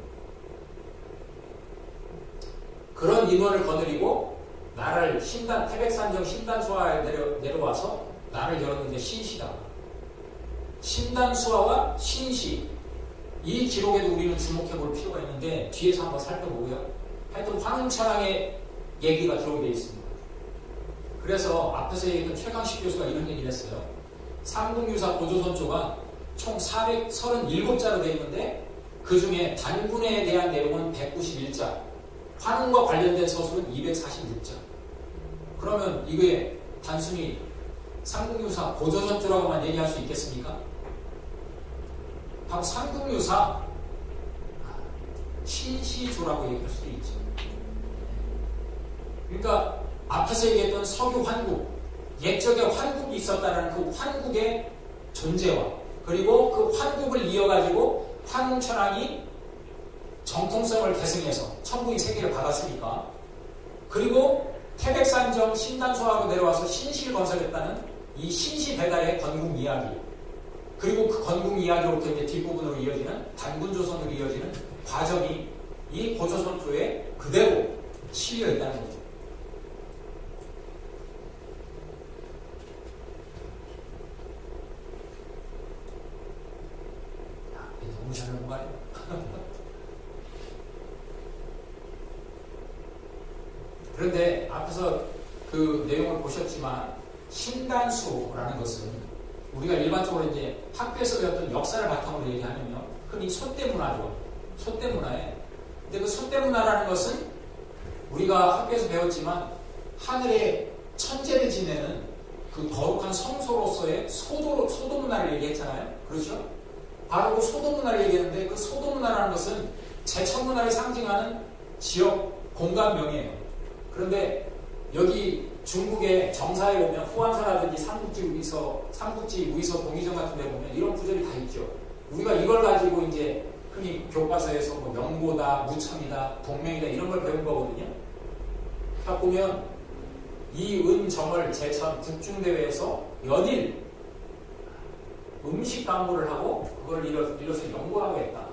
그런 인원을 거느리고 나라를 태백산정 신단수하에 내려와서 나를 열었는데 신시다. 신단수하와 신시 이 기록에도 우리는 주목해 볼 필요가 있는데 뒤에서 한번 살펴보고요. 하여튼 환웅천왕의 얘기가 기록이 되어 있습니다. 그래서 앞에서 얘기했던 최강식 교수가 이런 얘기를 했어요. 삼국유사 고조선조가 총 437자로 되어 있는데 그 중에 단군에 대한 내용은 191자, 환웅과 관련된 서술은 246자. 그러면 이게 단순히 삼국유사 고조선조라고만 얘기할 수 있겠습니까? 바로 삼국유사 신시조라고 얘기할 수도 있죠. 그러니까 앞에서 얘기했던 석유 환국, 옛적에 환국이 있었다는 그 환국의 존재와 그리고 그 환국을 이어가지고 환웅천왕이 정통성을 계승해서 천부인 세계를 받았으니까 그리고 태백산정 신단수하로 내려와서 신시를 건설했다는 이 신시 배달의 건국 이야기 그리고 그 건국 이야기로부터 이제 뒷부분으로 이어지는 단군조선으로 이어지는 과정이 이 고조선조에 그대로 실려 있다는 거죠. 너무 잘 넘어가네요. 그런데 앞에서 그 내용을 보셨지만 신단수라는 것은 우리가 일반적으로 이제 학교에서 배웠던 역사를 바탕으로 얘기하면요. 흔히 소떼문화죠. 소떼문화에. 근데 그 소떼문화라는 것은 우리가 학교에서 배웠지만 하늘에 천재를 지내는 그 거룩한 성소로서의 소도 문화를 얘기했잖아요. 그렇죠? 바로 그 소도 문화를 얘기했는데 그 소도 문화라는 것은 제천 문화를 상징하는 지역 공간명이에요. 그런데 여기 중국의 정사에 보면 후한사라든지 삼국지 무이서 동의정 같은 데 보면 이런 구절이 다 있죠. 우리가 이걸 가지고 이제 흔히 교과서에서 뭐 명보다, 무천이다, 동맹이다 이런 걸 배운 거거든요. 딱 보면 이은정을 제천 국중대회에서 연일 음식 강구를 하고 그걸 이뤄서 연구하고 했다.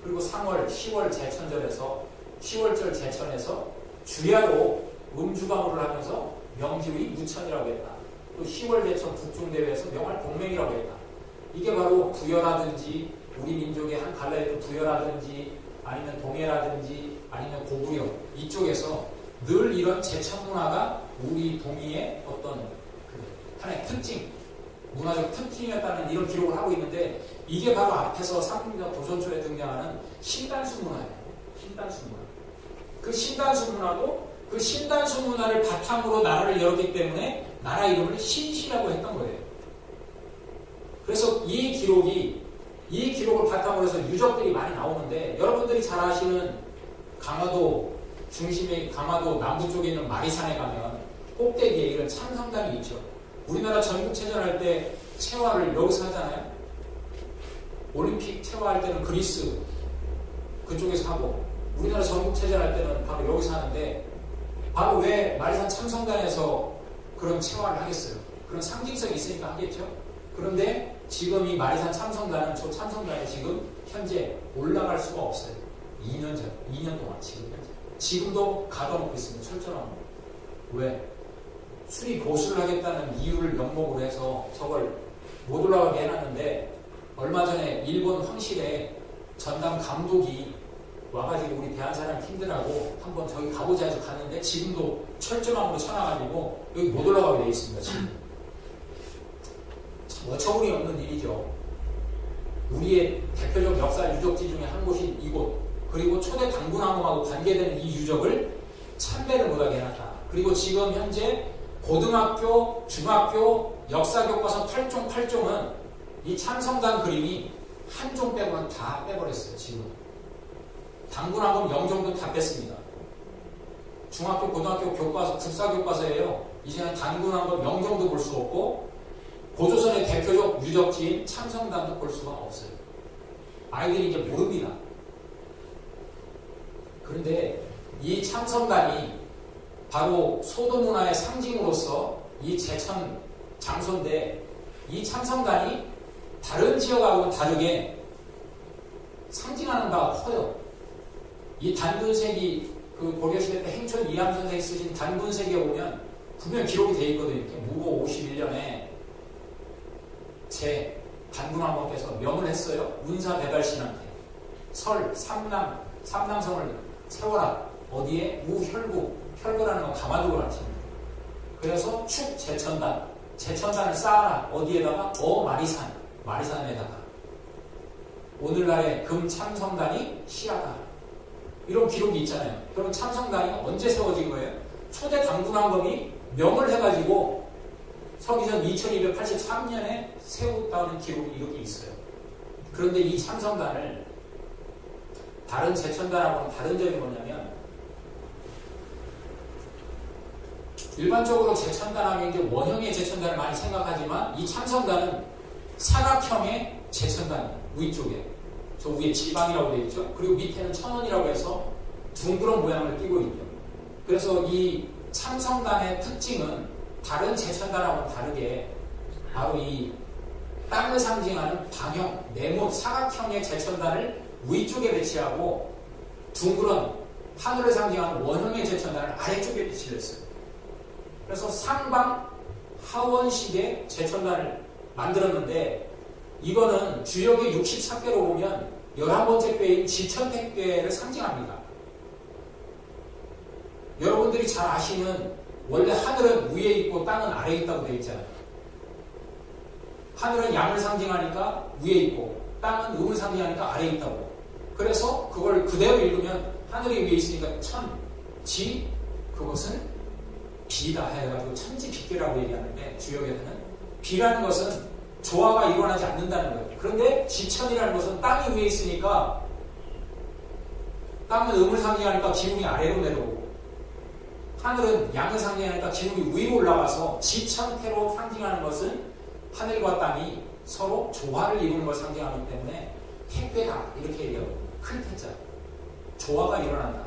그리고 3월, 10월 제천절에서 10월절 제천에서 주야로 음주강구를 하면서 명지의 무천이라고 했다. 또 10월 제천 국중대회에서 명할 동맹이라고 했다. 이게 바로 부여라든지 우리 민족의 한 갈라의 부여라든지 아니면 동해라든지 아니면 고구려 이쪽에서 늘 이런 제천 문화가 우리 동의의 어떤 하나의 특징, 문화적 특징이었다는 이런 기록을 하고 있는데 이게 바로 앞에서 상국역 도전초에 등장하는 신단수 문화예요. 신단수 문화. 그 신단수 문화도 그 신단수 문화를 바탕으로 나라를 열었기 때문에 나라 이름을 신시라고 했던 거예요. 그래서 이 기록을 바탕으로 해서 유적들이 많이 나오는데 여러분들이 잘 아시는 강화도 중심의 강화도 남부 쪽에 있는 마리산에 가면 꼭대기에 이런 참성당이 있죠. 우리나라 전국체전할 때 체화를 여기서 하잖아요. 올림픽 체화할 때는 그리스 그쪽에서 하고 우리나라 전국체전할 때는 바로 여기서 하는데 바로 왜 마리산 참성당에서 그런 체화를 하겠어요? 그런 상징성이 있으니까 하겠죠. 그런데 지금 이 마리산 참성단은 저 참성단에 지금 현재 올라갈 수가 없어요. 2년 동안 지금 현재. 지금도 가둬놓고 있습니다. 철저하게. 왜? 수리 보수를 하겠다는 이유를 명목으로 해서 저걸 못 올라가게 해놨는데 얼마 전에 일본 황실에 전담 감독이 와가지고 우리 대한사람 팀들하고 한번 저기 가보자 해서 갔는데 지금도 철조망으로 쳐놔가지고 여기 못 올라가게 돼 있습니다. 지금. 참 어처구니 없는 일이죠. 우리의 대표적 역사 유적지 중에 한 곳이 이곳 그리고 초대 당군항공하고 관계되는 이 유적을 참배를 못하게 해놨다. 그리고 지금 현재 고등학교, 중학교 역사교과서 8종은 이 참성단 그림이 한 종 빼고는 다 빼버렸어요. 지금 당군항공 0종도 다 뺐습니다. 중학교, 고등학교 교과서, 국사교과서예요. 이제는 당군항공 0종도 볼 수 없고 고조선의 대표적 유적지인 참성단도 볼 수가 없어요. 아이들이 이제 모릅니다. 그런데 이 참성단이 바로 소도문화의 상징으로서 이 제천 장소인데 이 참성단이 다른 지역하고는 다르게 상징하는 바가 커요. 이 단군색이 그 고려시대 때 행촌 이함 선생이 쓰신 단군색에 보면 분명 기록이 되어 있거든요. 이렇게 무고 51년에 제 단군왕후께서 명을 했어요. 운사 배달신한테 설 삼남성을 세워라. 어디에? 우혈구. 혈구라는 건 가마도를 하십니다. 그래서 축 제천단을 쌓아라. 어디에다가? 마리산에다가. 오늘날의 금 참성단이 시하다. 이런 기록이 있잖아요. 그럼 참성단이 언제 세워진 거예요? 초대 당군왕검이 명을 해가지고 서기전 2283년에 세웠다는 기록이 이렇게 있어요. 그런데 이 참성단을 다른 제천단하고는 다른 점이 뭐냐면 일반적으로 제천단하면 이제 원형의 제천단을 많이 생각하지만 이 참성단은 사각형의 제천단 위쪽에 저 위에 지방이라고 되어 있죠. 그리고 밑에는 천원이라고 해서 둥그런 모양을 띠고 있죠. 그래서 이 참성단의 특징은 다른 제천단하고는 다르게 바로 이 땅을 상징하는 방형, 네모, 사각형의 제천단을 위쪽에 배치하고 둥그런 하늘을 상징하는 원형의 제천단을 아래쪽에 배치를 했어요. 그래서 상방 하원식의 제천단을 만들었는데 이거는 주역의 64궤로 보면 11번째 궤인 지천택궤를 상징합니다. 여러분들이 잘 아시는 원래 하늘은 위에 있고 땅은 아래에 있다고 되어 있잖아요. 하늘은 양을 상징하니까 위에 있고 땅은 음을 상징하니까 아래에 있다고. 그래서 그걸 그대로 읽으면 하늘이 위에 있으니까 그것은 비다 해가지고 천지빗계라고 얘기하는데 주역에서는 비라는 것은 조화가 일어나지 않는다는 거예요. 그런데 지천이라는 것은 땅이 위에 있으니까 땅은 음을 상징하니까 기운이 아래로 내려오고 하늘은 양을 상징하니까 기운이 위로 올라가서 지천태로 상징하는 것은 하늘과 땅이 서로 조화를 이루는 걸 상징하기 때문에 택배다 이렇게 얘기해요. 큰 태자 조화가 일어난다.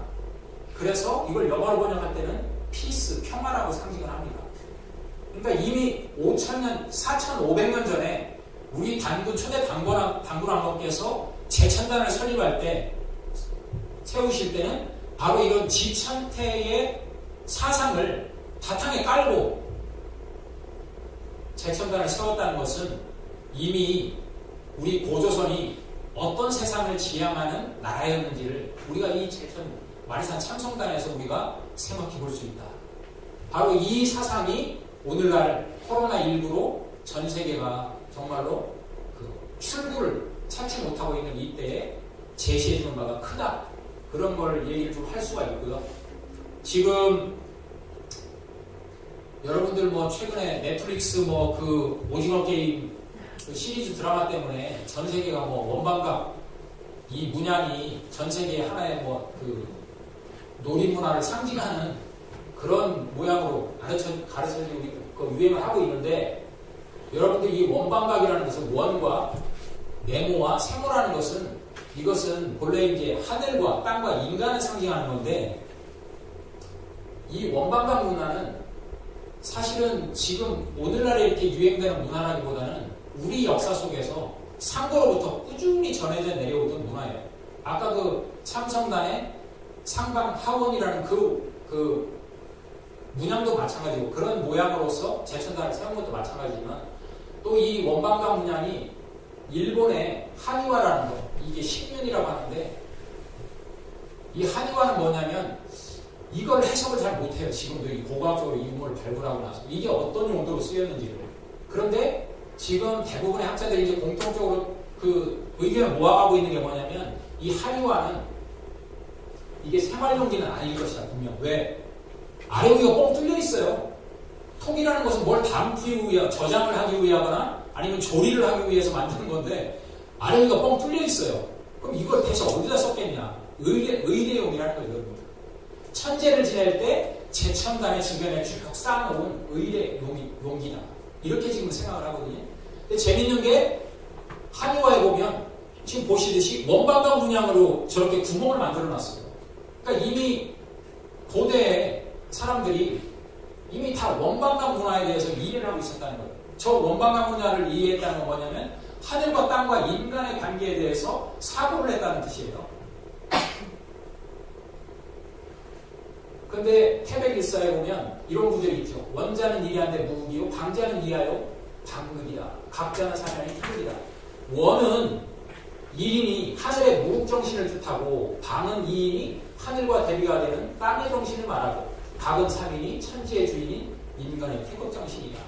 그래서 이걸 영어로 번역할 때는 피스, 평화라고 상징을 합니다. 그러니까 이미 5,000년, 4,500년 전에 우리 초대 당군왕께서 제천단을 설립할 때 세우실 때는 바로 이런 지천태의 사상을 바탕에 깔고 제천단을 세웠다는 것은 이미 우리 고조선이 어떤 세상을 지향하는 나라였는지를 우리가 이 마리산 참성단에서 우리가 생각해 볼 수 있다. 바로 이 사상이 오늘날 코로나19로 전 세계가 정말로 출구를 찾지 못하고 있는 이때에 제시해주는 바가 크다. 그런 걸 얘기를 좀 할 수가 있고요. 지금 여러분들 뭐 최근에 넷플릭스 오징어 게임 시리즈 드라마 때문에 전 세계가 원반각 이 문양이 전 세계 하나의 놀이문화를 상징하는 그런 모양으로 가르쳐지고 유행을 하고 있는데 여러분들 이 원반각이라는 것은 원과 네모와 세모라는 것은 이것은 본래 이제 하늘과 땅과 인간을 상징하는 건데 이 원반각 문화는 사실은 지금 오늘날에 이렇게 유행되는 문화라기보다는 우리 역사 속에서 상고로부터 꾸준히 전해져 내려오던 문화예요. 아까 참성단의 상방하원이라는 그 문양도 마찬가지고 그런 모양으로서 제천단을 세운 것도 마찬가지지만 또 이 원반각 문양이 일본의 한의화라는 거 이게 식륜이라고 하는데 이 한의화는 뭐냐면 이걸 해석을 잘 못해요. 지금도 이 고고학적으로 이름을 발굴하고 나서 이게 어떤 용도로 쓰였는지를. 그런데 지금 대부분의 학자들이 이제 공통적으로 그 의견을 모아가고 있는 게 뭐냐면 이 한의화는 이게 생활용기는 아닐 것이다. 분명. 왜? 아래 위가 뻥 뚫려 있어요. 톡이라는 것은 뭘 담기 위해 저장을 하기 위하거나 아니면 조리를 하기 위해서 만드는 건데 아래 위가 뻥 뚫려 있어요. 그럼 이걸 대체 어디다 썼겠냐? 의례용이라는 거죠. 천재를 지낼 때 제천단의 주변에 쭉 쌓아놓은 의례 용기다. 이렇게 지금 생각을 하거든요. 근데 재밌는 게 한의화에 보면 지금 보시듯이 원반각 문양으로 저렇게 구멍을 만들어 놨어요. 그러니까 이미 고대 사람들이 이미 다 원반각 문화에 대해서 이해를 하고 있었다는 거예요. 저 원반각 문화를 이해했다는 건 뭐냐면 하늘과 땅과 인간의 관계에 대해서 사고를 했다는 뜻이에요. 근데 태백일사에 보면 이런 구절이 있죠. 원자는 이리한데 무극이요 방자는 이하여 방극이다. 각자는 사면이 태극이다. 원은 이인이 하늘의 무극정신을 뜻하고 방은 이인이 하늘과 대비가 되는 땅의 정신을 말하고 각은 삼인이 천지의 주인인 인간의 태극정신이다.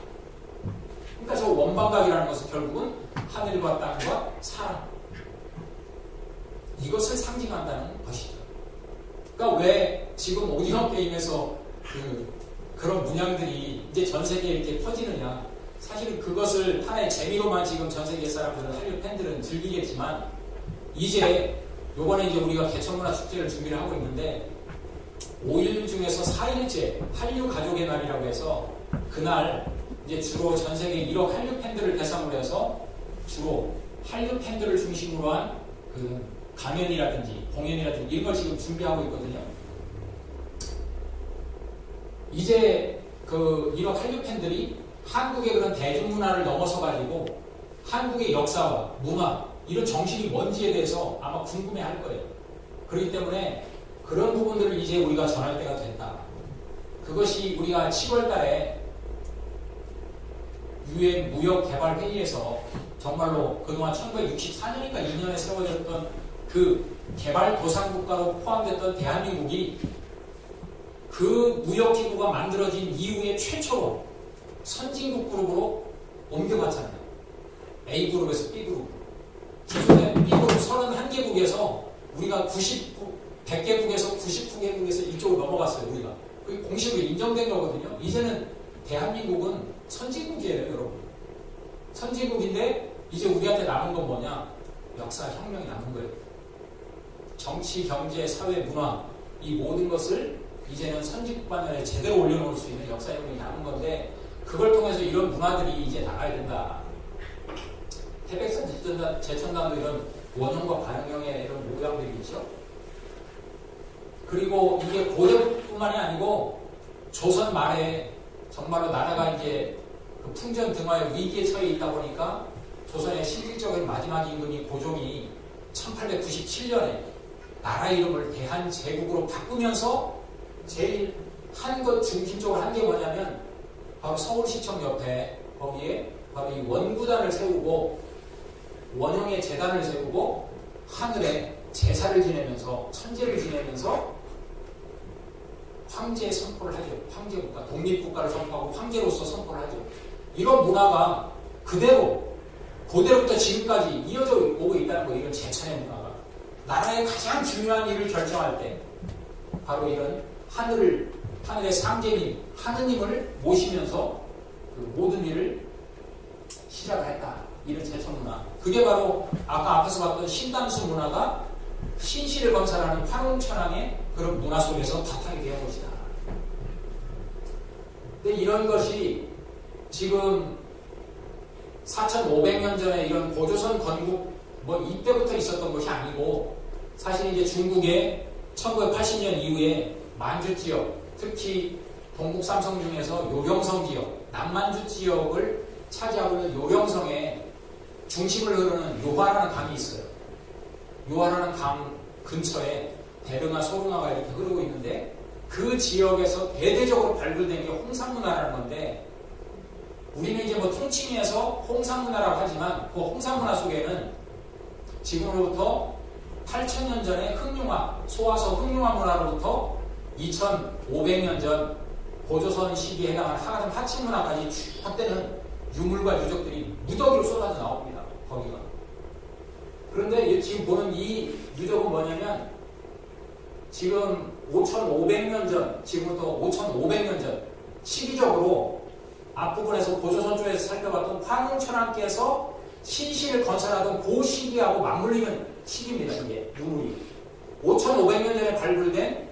그러니까 저 원반각이라는 것은 결국은 하늘과 땅과 사람 이것을 상징한다는 것이죠. 그러니까 왜 지금 오징어 게임에서 그런 문양들이 이제 전 세계에 이렇게 퍼지느냐. 사실은 그것을 하나의 재미로만 지금 전 세계 사람들은 한류 팬들은 즐기겠지만 이제 요번에 이제 우리가 개천문화 축제를 준비를 하고 있는데 5일 중에서 4일째 한류 가족의 날이라고 해서 그날 이제 주로 전 세계 1억 한류 팬들을 대상으로 해서 주로 한류 팬들을 중심으로 한 강연이라든지 공연이라든지 이런 걸 지금 준비하고 있거든요. 이제 1억 한류 팬들이 한국의 그런 대중문화를 넘어서 가지고 한국의 역사와 문화 이런 정신이 뭔지에 대해서 아마 궁금해할 거예요. 그렇기 때문에 그런 부분들을 이제 우리가 전할 때가 됐다. 그것이 우리가 7월 달에 UN 무역개발회의에서 정말로 그동안 1964년인가 2년에 세워졌던 그 개발도상국가로 포함됐던 대한민국이 그 무역기구가 만들어진 이후에 최초로 선진국 그룹으로 옮겨갔잖아요. A그룹에서 B그룹. 기존의 B그룹 31개국에서 우리가 100개국에서 99개국에서 이쪽으로 넘어갔어요. 우리가. 그게 공식으로 인정된 거거든요. 이제는 대한민국은 선진국이에요, 여러분. 선진국인데 이제 우리한테 남은 건 뭐냐? 역사 혁명이 남은 거예요. 정치, 경제, 사회, 문화 이 모든 것을 이제는 선진국 반열에 제대로 올려놓을 수 있는 역사 혁명이 남은 건데 그걸 통해서 이런 문화들이 이제 나가야 된다. 태백산 제천당도 이런 원형과 반영형의 이런 모양들이 있죠. 그리고 이게 고대뿐만이 아니고 조선 말에 정말로 나라가 이제 그 풍전 등화의 위기에 처해 있다 보니까 조선의 실질적인 마지막 임금이 고종이 1897년에 나라 이름을 대한제국으로 바꾸면서 제일 한 것 중심적으로 한 게 뭐냐면 바로 서울시청 옆에 거기에 바로 이 원구단을 세우고 원형의 재단을 세우고 하늘에 제사를 지내면서 천재를 지내면서 황제 선포를 하죠. 황제국가, 독립국가를 선포하고 황제로서 선포를 하죠. 이런 문화가 그대로 고대로부터 지금까지 이어져 오고 있다는 거예요. 이런 제천의 문화가. 나라의 가장 중요한 일을 결정할 때 바로 이런 하늘의 상제님, 하느님을 모시면서 그 모든 일을 시작을 했다. 이런 제천 문화. 그게 바로 아까 앞에서 봤던 신단수 문화가 신실을 건설하는 황웅천왕의 그런 문화 속에서 바탕이 되어 것이다. 근데 이런 것이 지금 4,500년 전에 이런 고조선 건국 뭐 이때부터 있었던 것이 아니고 사실 이제 중국의 1980년 이후에 만주 지역, 특히 동북 삼성 중에서 요령성 지역, 남만주 지역을 차지하고 있는 요령성에 중심을 흐르는 요하라는 강이 있어요. 요하라는 강 근처에 대릉하, 소릉하가 이렇게 흐르고 있는데 그 지역에서 대대적으로 발굴된 게 홍산문화라는 건데 우리는 이제 뭐 통칭해서 홍산문화라고 하지만 그 홍산문화 속에는 지금으로부터 8,000년 전의 흑룡화, 소화서 흑룡화 문화로부터 2,500년 전 고조선 시기에 해당하는 하가점 하층문화까지 확대는 유물과 유적들이 무더기로 쏟아져 나옵니다. 거기가. 그런데 지금 보는 이 유적은 뭐냐면 지금 5,500년 전, 지금부터 5,500년 전 시기적으로 앞부분에서 고조선 쪽에서 살펴봤던 황웅천왕께서 신실을 건설하던 그 시기하고 맞물리는 시기입니다. 이게 유물이. 5,500년 전에 발굴된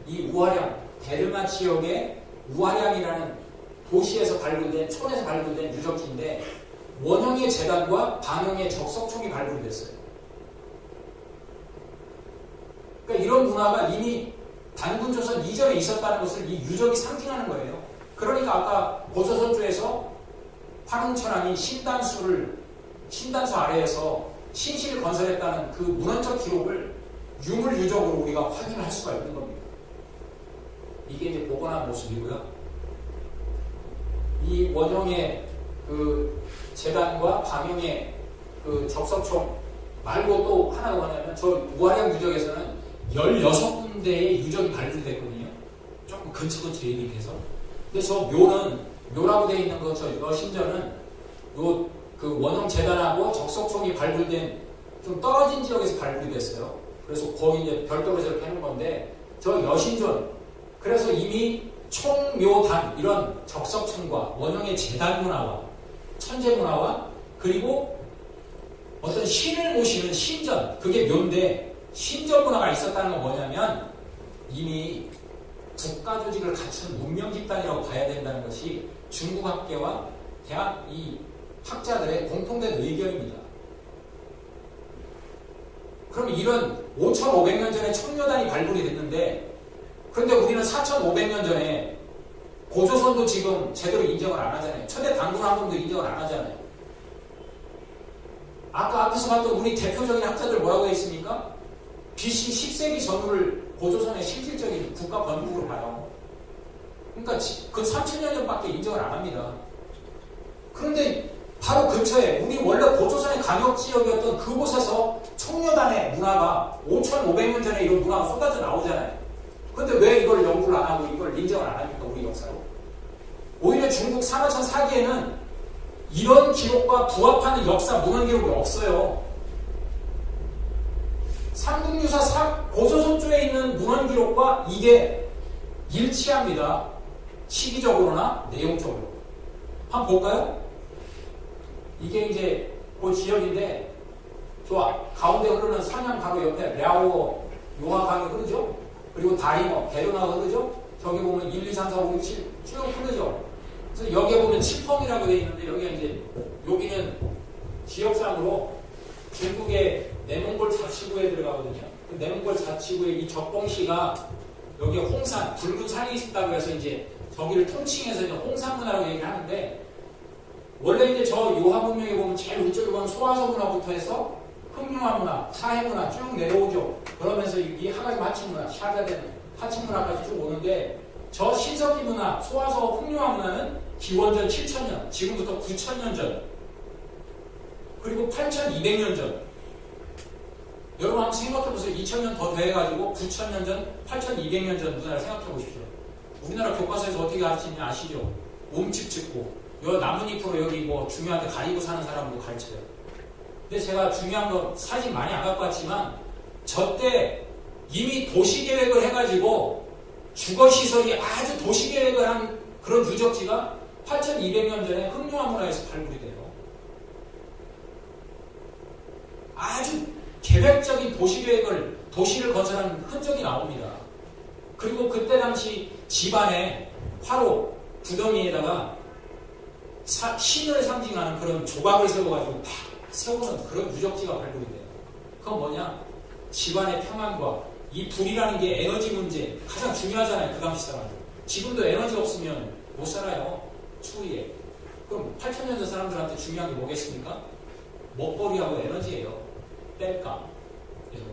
이 우화량, 대릉하 지역의 우화량이라는 도시에서 발굴된, 촌에서 발굴된 유적지인데 원형의 재단과 반형의 적석총이 발굴됐어요. 그러니까 이런 문화가 이미 단군조선 이전에 있었다는 것을 이 유적이 상징하는 거예요. 그러니까 아까 고조선 쪽에서 황웅천왕이 신단수 아래에서 신실을 건설했다는 그 문헌적 기록을 유물 유적으로 우리가 확인을 할 수가 있는 겁니다. 이게 이제 복원한 모습이고요. 이 원형의 그 재단과 반형의 그 적석총 말고 또 하나가 뭐냐면 저 우화량 유적에서는 16군데의 유적이 발굴됐거든요. 조금 근처에 돼서. 근데 저 묘라고 되어 있는 거, 저 여신전은 요 그 원형 재단하고 적석총이 발굴된 좀 떨어진 지역에서 발굴이 됐어요. 그래서 거기 이제 별도로 저렇게 하는 건데 저 여신전, 그래서 이미 총묘단 이런 적석총과 원형의 재단 문화와 천재 문화와 그리고 어떤 신을 모시는 신전, 그게 묘인데 신전 문화가 있었다는 건 뭐냐면 이미 국가 조직을 갖춘 문명 집단이라고 봐야 된다는 것이 중국 학계와 대학 이 학자들의 공통된 의견입니다. 그럼 이런 5,500년 전에 청묘단이 발굴이 됐는데 그런데 우리는 4,500년 전에 고조선도 지금 제대로 인정을 안 하잖아요. 초대 단군왕금도 인정을 안 하잖아요. 아까 앞에서 봤던 우리 대표적인 학자들 뭐라고 했습니까? BC 10세기 전후를 고조선의 실질적인 국가 건국으로 봐요. 그러니까 그 3,000년 전밖에 인정을 안 합니다. 그런데 바로 근처에 우리 원래 고조선의 강역지역이었던 그곳에서 청묘단의 문화가 5,500년 전에 이런 문화가 쏟아져 나오잖아요. 그런데 왜 이걸 연구를 안 하고 이걸 인정을 안 합니까? 우리 역사로. 오히려 중국 사마천 사기에는 이런 기록과 부합하는 역사 문헌 기록이 없어요. 삼국유사 고조선조에 있는 문헌 기록과 이게 일치합니다. 시기적으로나 내용적으로. 한번 볼까요? 이게 이제 그 지역인데, 좋아. 가운데 흐르는 산양 바로 옆에 랴오 용화강이 흐르죠? 그리고 다리모, 게르나가 흐르죠? 저기 보면 1, 2, 3, 4, 5, 6, 7 쭉 흐르죠? 그래서 여기에 보면 칠펑이라고 되어 있는데, 여기가 이제, 여기는 지역상으로 중국의 내몽골 자치구에 들어가거든요. 그 내몽골 자치구의 이 적봉시가 여기 홍산, 붉은 산이 있다고 해서 이제 저기를 통칭해서 이제 홍산문화라고 얘기를 하는데, 원래 이제 저 요하 문명에 보면 제일 위쪽에 보면 소화서 문화부터 해서 흑룡화 문화, 사해 문화 쭉 내려오죠. 그러면서 이 하가리 하침 문화, 샤자된 하침 문화까지 쭉 오는데, 저 신석기 문화, 소화서 흑룡화 문화는 기원전 7,000년, 지금부터 9,000년 전, 그리고 8,200년 전. 여러분 한번 생각해보세요. 2,000년 더 돼가지고 9,000년 전, 8,200년 전 문화를 생각해보십시오. 우리나라 교과서에서 어떻게 가르치냐 아시죠? 몸집 짚고 요 나뭇잎으로 여기 뭐 중요한 데 가리고 사는 사람으로 가르쳐요. 근데 제가 중요한 거 사진 많이 안 갖고 왔지만, 저때 이미 도시계획을 해가지고 주거시설이 아주 도시계획을 한 그런 유적지가 8,200년 전에 흑룡화 문화에서 발굴이 돼요. 아주 계획적인 도시계획을, 도시를 건설한 흔적이 나옵니다. 그리고 그때 당시 집안에 화로, 구덩이에다가 신을 상징하는 그런 조각을 세워가지고 탁 세우는 그런 유적지가 발굴이 돼요. 그건 뭐냐? 집안의 평안과 이 불이라는 게 에너지 문제, 가장 중요하잖아요. 그 당시 사람들. 지금도 에너지 없으면 못 살아요. 추위에. 그럼 8,000년 전 사람들한테 중요한 게 뭐겠습니까? 먹거리하고 에너지예요. 뺄까? 그래서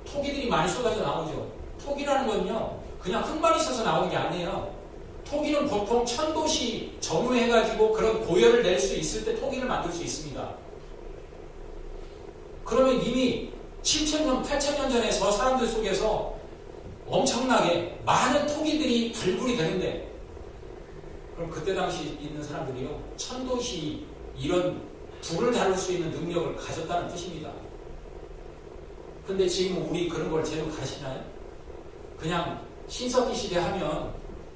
토기들이 많이 쏟아져 나오죠. 토기라는 건요, 그냥 흙만 있어서 나오는 게 아니에요. 토기는 보통 천도시 점유해가지고 그런 고열을 낼 수 있을 때 토기를 만들 수 있습니다. 그러면 이미 7,000년, 8,000년 전에 저 사람들 속에서 엄청나게 많은 토기들이 발굴이 되는데, 그럼 그때 당시 있는 사람들이요, 천도시 이런 불을 다룰 수 있는 능력을 가졌다는 뜻입니다. 근데 지금 우리 그런 걸 제대로 가르치나요? 그냥 신석기 시대 하면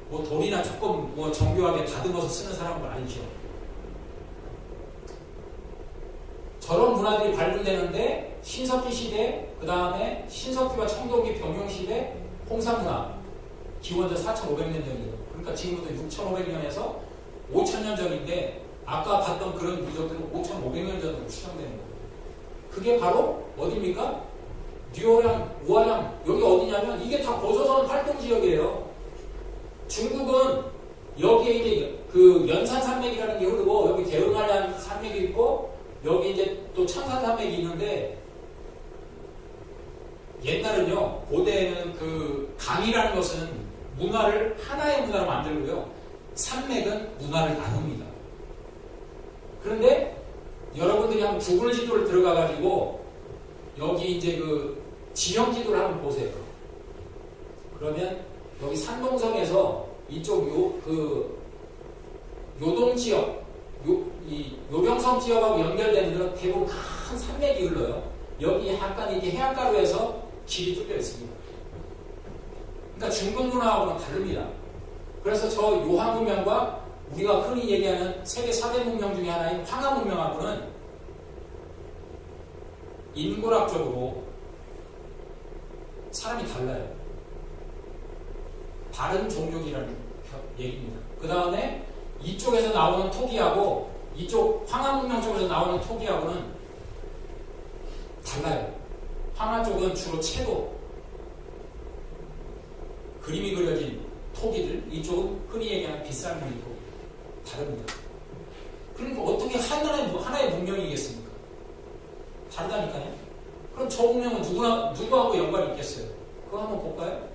뭐 돌이나 조금 뭐 정교하게 다듬어서 쓰는 사람은 아니죠. 저런 문화들이 발굴되는데, 신석기 시대, 그 다음에 신석기와 청동기 병용시대, 홍산문화, 기원전 4,500년 전이에요. 그러니까 지금부터 6,500년에서 5,000년 전인데, 아까 봤던 그런 유적들은 5,500년 전으로 추정되는 거예요. 그게 바로 어디입니까? 듀오량, 우아량, 여기 어디냐면 이게 다 고조선 활동지역이에요. 중국은 여기에 이제 그 연산산맥이라는 게 흐르고, 여기 대응하량 산맥이 있고, 여기 이제 또 청산산맥이 있는데, 옛날은요, 고대에는 그 강이라는 것은 문화를 하나의 문화로 만들고요, 산맥은 문화를 나눕니다. 그런데 여러분들이 한번 구글 지도를 들어가가지고 여기 이제 그 지형 지도를 한번 보세요. 그러면 여기 산동성에서 이쪽 요동 지역, 이 요병성 지역하고 연결되는 데는 대부분 큰 산맥이 흘러요. 여기 약간 이게 해안가로에서 길이 뚫려 있습니다. 그러니까 중국 문화하고는 다릅니다. 그래서 저 요하 문명과 우리가 흔히 얘기하는 세계 4대 문명 중에 하나인 황하 문명하고는 인구학적으로 사람이 달라요. 다른 종족이라는 얘기입니다. 그 다음에 이쪽에서 나오는 토기하고 이쪽 황하 문명 쪽에서 나오는 토기하고는 달라요. 황하 쪽은 주로 채도, 그림이 그려진 토기들, 이쪽은 흔히 얘기하는 빗살무늬 토기. 다릅니다. 그러니까 어떻게 하나의 문명이겠습니까? 다르다니까요. 그럼 저 문명은 누구하고 연관이 있겠어요? 그거 한번 볼까요?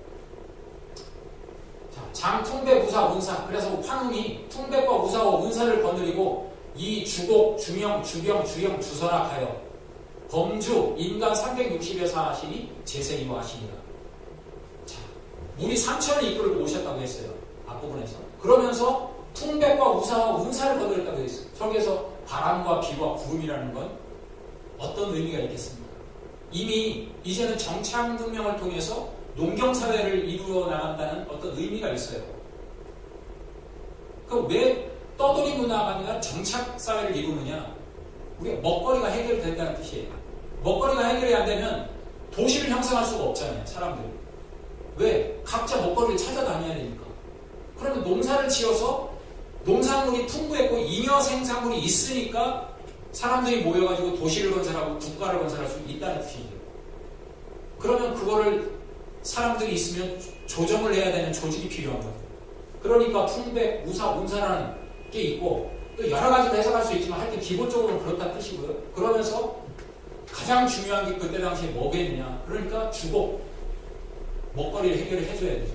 자, 장, 퉁배, 우사, 운사. 그래서 황웅이 퉁배과 우사와 운사를 거느리고 이 주곡, 주명, 주경, 주영, 주선학하여 범주, 인간 360여 사시니 재생이와 하시니라. 자, 물이 3천을 이끌고 오셨다고 했어요. 앞부분에서. 그러면서 퉁배과 우사와 운사를 거느렸다고 했어요. 저기에서 바람과 비와 구름이라는 건 어떤 의미가 있겠습니까? 이미 이제는 정착문명을 통해서 농경사회를 이루어 나간다는 어떤 의미가 있어요. 그럼 왜 떠돌이 문화가 아니라 정착사회를 이루느냐? 우리가 먹거리가 해결된다는 뜻이에요. 먹거리가 해결이 안 되면 도시를 형성할 수가 없잖아요, 사람들이. 왜? 각자 먹거리를 찾아다녀야 되니까. 그러면 농사를 지어서 농산물이 풍부했고 잉여 생산물이 있으니까 사람들이 모여가지고 도시를 건설하고 국가를 건설할 수 있다는 뜻이죠. 그러면 그거를 사람들이 있으면 조정을 해야 되는 조직이 필요한 거예요. 그러니까 풍백, 우사, 운사라는 게 있고 또 여러 가지로 해석할 수 있지만 하여튼 기본적으로는 그렇다는 뜻이고요. 그러면서 가장 중요한 게 그때 당시에 뭐겠느냐. 그러니까 주거, 먹거리를 해결을 해줘야 되죠.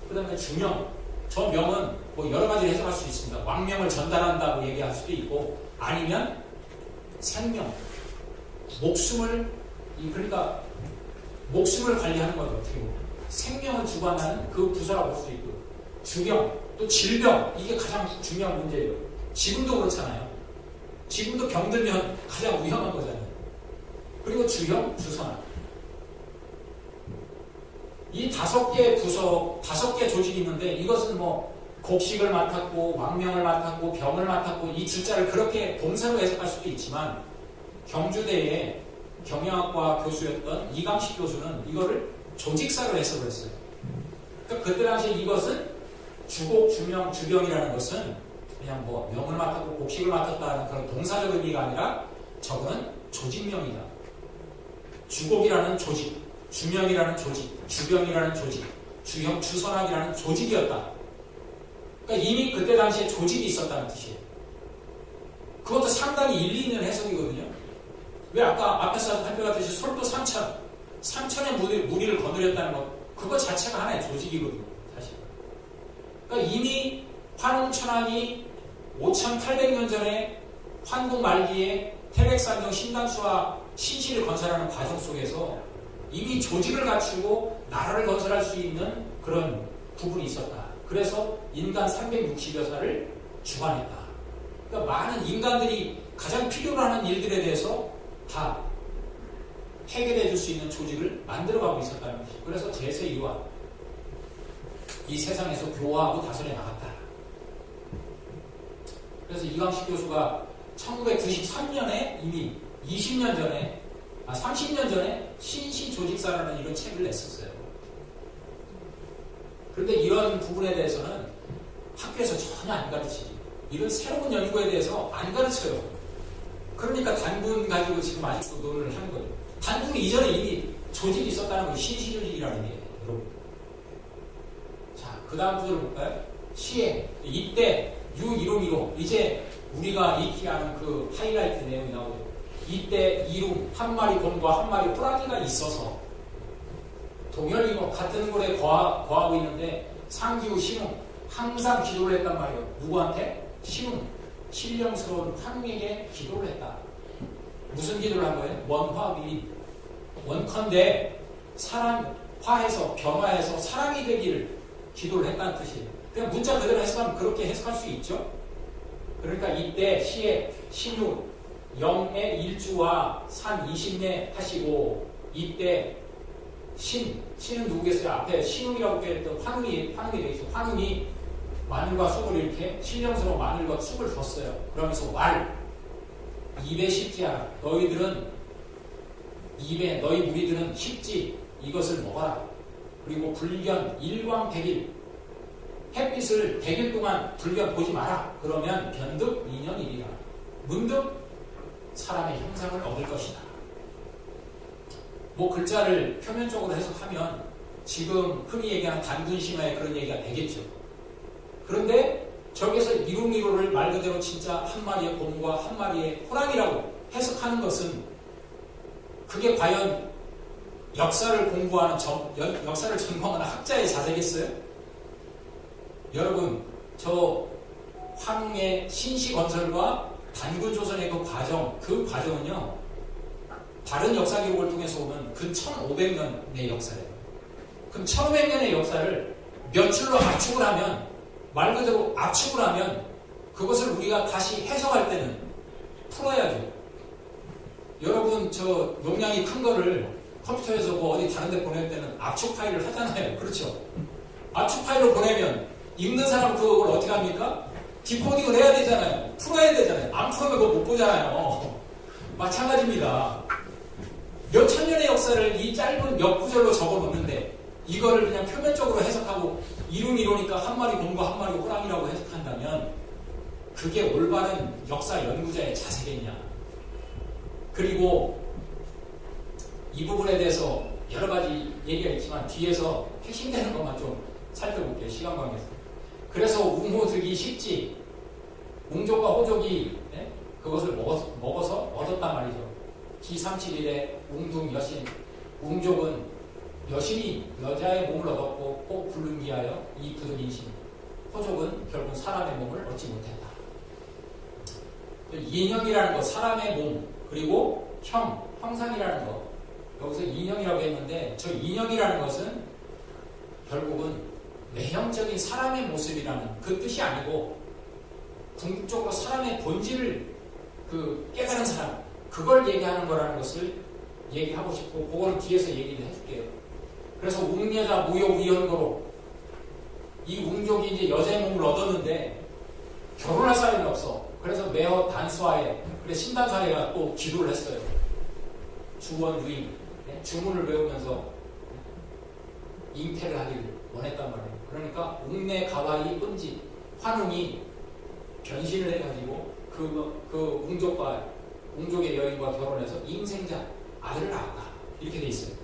그 다음에 주명, 저 명은 뭐 여러 가지로 해석할 수 있습니다. 왕명을 전달한다고 얘기할 수도 있고 아니면 생명, 목숨을 그러니까 목숨을 관리하는 거죠. 어떻게 보면 생명을 주관하는 그 부서라고 볼 수 있고 주경, 또 질병 이게 가장 중요한 문제예요. 지금도 그렇잖아요. 지금도 병들면 가장 위험한 거잖아요. 그리고 주형, 주선학 이 5개의 부서, 5개 조직이 있는데 이것은 뭐 곡식을 맡았고 왕명을 맡았고 병을 맡았고 이 주자를 그렇게 동사로 해석할 수도 있지만 경주대의 경영학과 교수였던 이강식 교수는 이거를 조직사로 해석을 했어요. 그러니까 그때 당시에 이것은 주곡, 주명, 주병이라는 것은 그냥 뭐 명을 맡았고 곡식을 맡았다는 그런 동사적 의미가 아니라 저거는 조직명이다. 주곡이라는 조직, 주명이라는 조직, 주병이라는 조직, 주형, 주선학이라는 조직이었다. 그러니까 이미 그때 당시에 조직이 있었다는 뜻이에요. 그것도 상당히 일리 있는 해석이거든요. 왜 아까 앞에서 발표했듯이 솔도 삼천의 무리를 거느렸다는 것, 그거 자체가 하나의 조직이거든요. 사실. 그러니까 이미 환웅천학이 5800년 전에 환국 말기에 태백산정 신당수와 신시를 건설하는 과정 속에서 이미 조직을 갖추고 나라를 건설할 수 있는 그런 부분이 있었다. 그래서 인간 360여 살을 주관했다. 그러니까 많은 인간들이 가장 필요로 하는 일들에 대해서 다 해결해 줄 수 있는 조직을 만들어가고 있었다는 것이죠. 그래서 제세2와 이 세상에서 교화하고 다스려 나갔다. 그래서 이강식 교수가 1993년에 이미 20년 전에 30년 전에 신시조직사라는 이런 책을 냈었어요. 그런데 이런 부분에 대해서는 학교에서 전혀 안 가르치지. 이런 새로운 연구에 대해서 안 가르쳐요. 그러니까 단군 가지고 지금 아직도 논의를 하는 거예요. 단군 이전에 이미 조직이 있었다는 건 신시조직이라는 게 여러분. 자, 그 다음 구절을 볼까요? 시행. 이때 유이룸이로 이제 우리가 익히 아는 그 하이라이트 내용이 나오죠. 이때 이룸 한 마리 곰과 한 마리 호랑이가 있어서 동열이고 같은 굴에 거하고 있는데 상기후 신웅 항상 기도를 했단 말이에요. 누구한테? 신웅 신령스러운 환웅에게 기도를 했다. 무슨 기도를 한 거예요? 원화위 원컨대 사람 화해서 변화해서 사람이 되기를 기도를 했다는 뜻이에요. 그냥 문자 그대로 해석하면 그렇게 해석할 수 있죠. 그러니까 이때 시에 신유 영의 일주와 산 20내 하시고 이때 신은 누구겠어요? 앞에 신웅이라고 했던 환웅이 되겠죠. 환웅이 마늘과 쑥을 이렇게 신령스러운 마늘과 쑥을 줬어요. 그러면서 입에 씹지 않아. 너희들은 입에 너희 무리들은 씹지 이것을 먹어라. 그리고 불견 일광100일 햇빛을 100일 동안 불견 보지 마라. 그러면 변득 2년이리라. 문득 사람의 형상을 얻을 것이다. 뭐 글자를 표면적으로 해석하면 지금 흔히 얘기하는 단군신화의 그런 얘기가 되겠죠. 그런데 저기서 이룸이로를 말 그대로 진짜 한 마리의 곰과 한 마리의 호랑이라고 해석하는 것은 그게 과연 역사를 공부하는 역사를 전공하는 학자의 자세겠어요? 여러분, 저 황의 신시 건설과 단군 조선의 그 과정은요, 다른 역사 기록을 통해서 오면 근 1500년의 역사예요. 그럼 1500년의 역사를 며칠로 압축을 하면, 말 그대로 압축을 하면 그것을 우리가 다시 해석할 때는 풀어야죠. 여러분 저 용량이 큰 거를 컴퓨터에서 뭐 어디 다른 데 보낼 때는 압축 파일을 하잖아요. 그렇죠? 압축 파일로 보내면 읽는 사람 그걸 어떻게 합니까? 디코딩을 해야 되잖아요. 풀어야 되잖아요. 안 풀으면 그거 못 보잖아요. 마찬가지입니다. 몇 천 년의 역사를 이 짧은 몇 구절로 적어 놓는데 이거를 그냥 표면적으로 해석하고 이론이니까 한 마리 공부 한 마리 호랑이라고 해석한다면 그게 올바른 역사 연구자의 자세겠냐. 그리고 이 부분에 대해서 여러 가지 얘기가 있지만 뒤에서 핵심되는 것만 좀 살펴볼게요. 시간 관계에서. 그래서 웅호 득이 쉽지. 웅족과 호족이 그것을 먹어서 얻었단 말이죠. 기371의 웅둥 여신. 웅족은 여신이 여자의 몸을 얻었고 꼭 부른 기하여 이 부득 인신. 호족은 결국 사람의 몸을 얻지 못했다. 인형이라는 것, 사람의 몸, 그리고 형상이라는 것. 여기서 인형이라고 했는데 저 인형이라는 것은 결국은 외형적인 사람의 모습이라는 그 뜻이 아니고 궁극적으로 사람의 본질을 깨달은 사람, 그걸 얘기하는 거라는 것을 얘기하고 싶고 그거는 뒤에서 얘기를 해줄게요. 그래서 웅여자 무욕 위헌거로 이 웅족이 이제 여자의 몸을 얻었는데 결혼할 사람이 없어. 그래서 매어 단수하에 그래 신단사례가 또 기도를 했어요. 주원 유임 주문을 외우면서 잉태를 하기를 원했단 말이에요. 그러니까 웅내 가와이 은지 환웅이 변신을 해가지고 그 웅족의 여인과 결혼해서 임생자 아들을 낳았다. 이렇게 돼 있어요.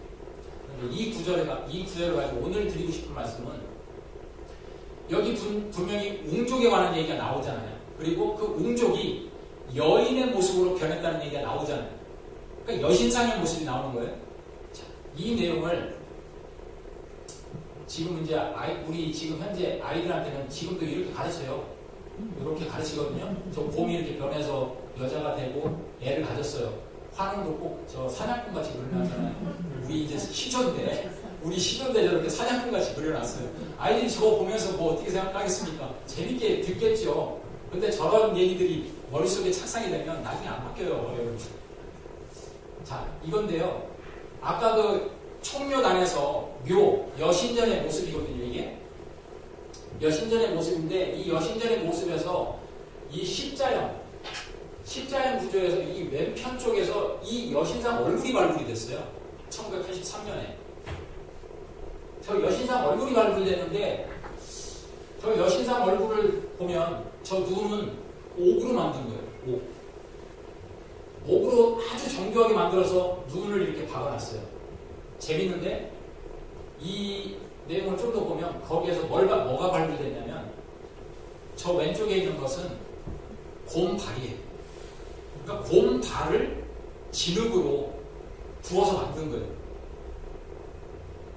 이 구절을 가지고 오늘 드리고 싶은 말씀은 여기 분명히 웅족에 관한 얘기가 나오잖아요. 그리고 그 웅족이 여인의 모습으로 변했다는 얘기가 나오잖아요. 그러니까 여신상의 모습이 나오는 거예요. 자, 이 내용을 지금 이제 우리 지금 현재 아이들한테는 지금도 이렇게 가르쳐요. 이렇게 가르치거든요. 저 곰이 이렇게 변해서 여자가 되고 애를 가졌어요. 환웅도 꼭 저 사냥꾼 같이 그려놨잖아요. 우리 이제 우리 시조인데 저렇게 사냥꾼 같이 그려놨어요. 아이들이 저거 보면서 뭐 어떻게 생각하겠습니까? 재밌게 듣겠죠. 근데 저런 얘기들이 머릿속에 착상이 되면 나중에 안 바뀌어요, 여러분. 자, 이건데요. 아까 그 총묘단에서 여신전의 모습이거든요, 이게. 여신전의 모습인데, 이 여신전의 모습에서 이 십자형 구조에서 이 왼편 쪽에서 이 여신상 얼굴이 발굴이 됐어요. 1983년에. 저 여신상 얼굴이 발굴이 됐는데, 저 여신상 얼굴을 보면 저 눈은 옥으로 만든 거예요. 옥으로 아주 정교하게 만들어서 눈을 이렇게 박아놨어요. 재밌는데 이 내용을 좀 더 보면 거기에서 뭐가 발굴됐냐면 저 왼쪽에 있는 것은 곰발이에요. 그러니까 곰발을 진흙으로 부어서 만든 거예요.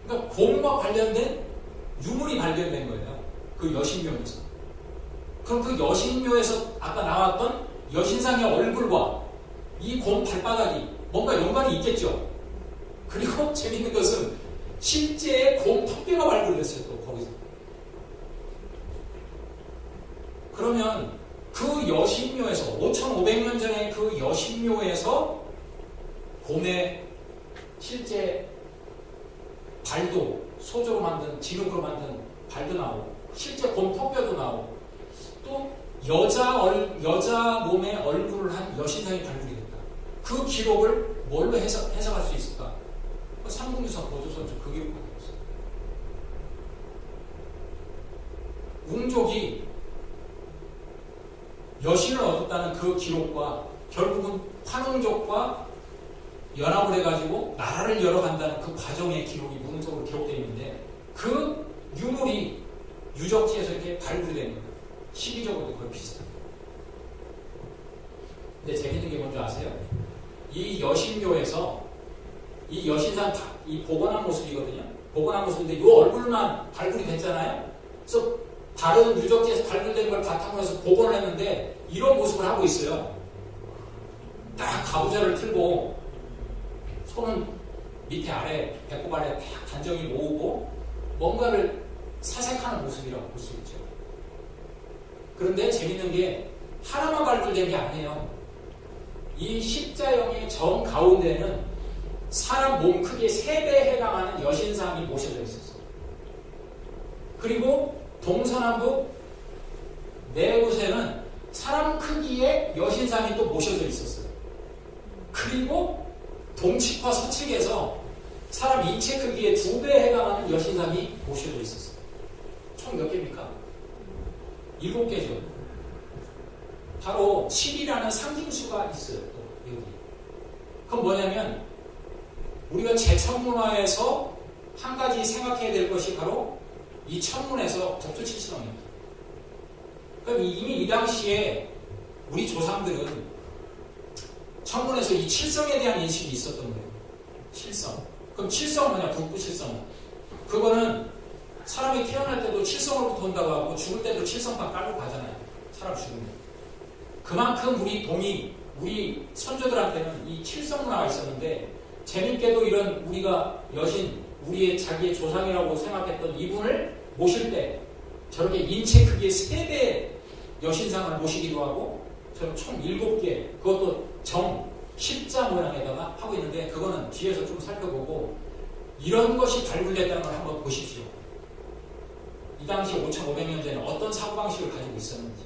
그러니까 곰과 관련된 유물이 발견된 거예요. 그 여신묘에서. 그럼 그 여신묘에서 아까 나왔던 여신상의 얼굴과 이 곰 발바닥이 뭔가 연관이 있겠죠. 그리고 재밌는 것은 실제 곰 턱뼈가 발굴됐어요. 또 거기서. 그러면 그 여신묘에서 5,500년 전에 그 여신묘에서 곰의 실제 발도 소조로 만든 진흙으로 만든 발도 나오고 실제 곰 턱뼈도 나오고 또 여자 몸에 얼굴을 한 여신상이 발굴이 됐다. 그 기록을 뭘로 해석할 수 있을까? 삼국유사 보조선 그 기록 받고 있어요. 웅족이 여신을 얻었다는 그 기록과 결국은 환웅족과 연합을 해가지고 나라를 열어간다는 그 과정의 기록이 문서로 기록되어 있는데 그 유물이 유적지에서 이렇게 발굴이 되는 거예요. 시기적으로도 거의 비슷합니다. 근데 재밌는 게 뭔지 아세요? 이 여신묘에서 이 여신상 이 복원한 모습이거든요. 복원한 모습인데 이 얼굴만 발굴이 됐잖아요. 그래서 다른 유적지에서 발굴된 걸 바탕으로 해서 복원을 했는데 이런 모습을 하고 있어요. 딱 가부좌를 틀고 손은 밑에 아래 배꼽 아래 딱 단정히 모으고 뭔가를 사색하는 모습이라고 볼 수 있죠. 그런데 재밌는 게 하나만 발굴된 게 아니에요. 이 십자형의 정 가운데는 사람 몸 크기의 3배에 해당하는 여신상이 모셔져 있었어요. 그리고 동서남북 네 곳에는 사람 크기의 여신상이 또 모셔져 있었어요. 그리고 동측과 서측에서 사람 인체 크기의 2배에 해당하는 여신상이 모셔져 있었어요. 총 몇 개입니까? 7개죠. 바로 7이라는 상징수가 있어요. 또 여기. 그건 뭐냐면 우리가 제천문화에서 한 가지 생각해야 될 것이 바로 이 천문에서 북두칠성입니다. 그럼 이미 이 당시에 우리 조상들은 천문에서 이 칠성에 대한 인식이 있었던 거예요. 칠성. 그럼 칠성 뭐냐? 북두칠성. 그거는 사람이 태어날 때도 칠성으로부터 온다고 하고 죽을 때도 칠성만 깔고 가잖아요. 사람 죽으면. 그만큼 우리 선조들한테는 이 칠성 문화가 있었는데 재밌게도 이런 우리가 여신, 우리의 자기의 조상이라고 생각했던 이분을 모실 때 저렇게 인체 크기의 3배 여신상을 모시기도 하고 저는 총 7개 그것도 정 십자 모양에다가 하고 있는데 그거는 뒤에서 좀 살펴보고 이런 것이 발굴됐다는 걸 한번 보십시오. 이 당시 5,500년 전에 어떤 사고방식을 가지고 있었는지.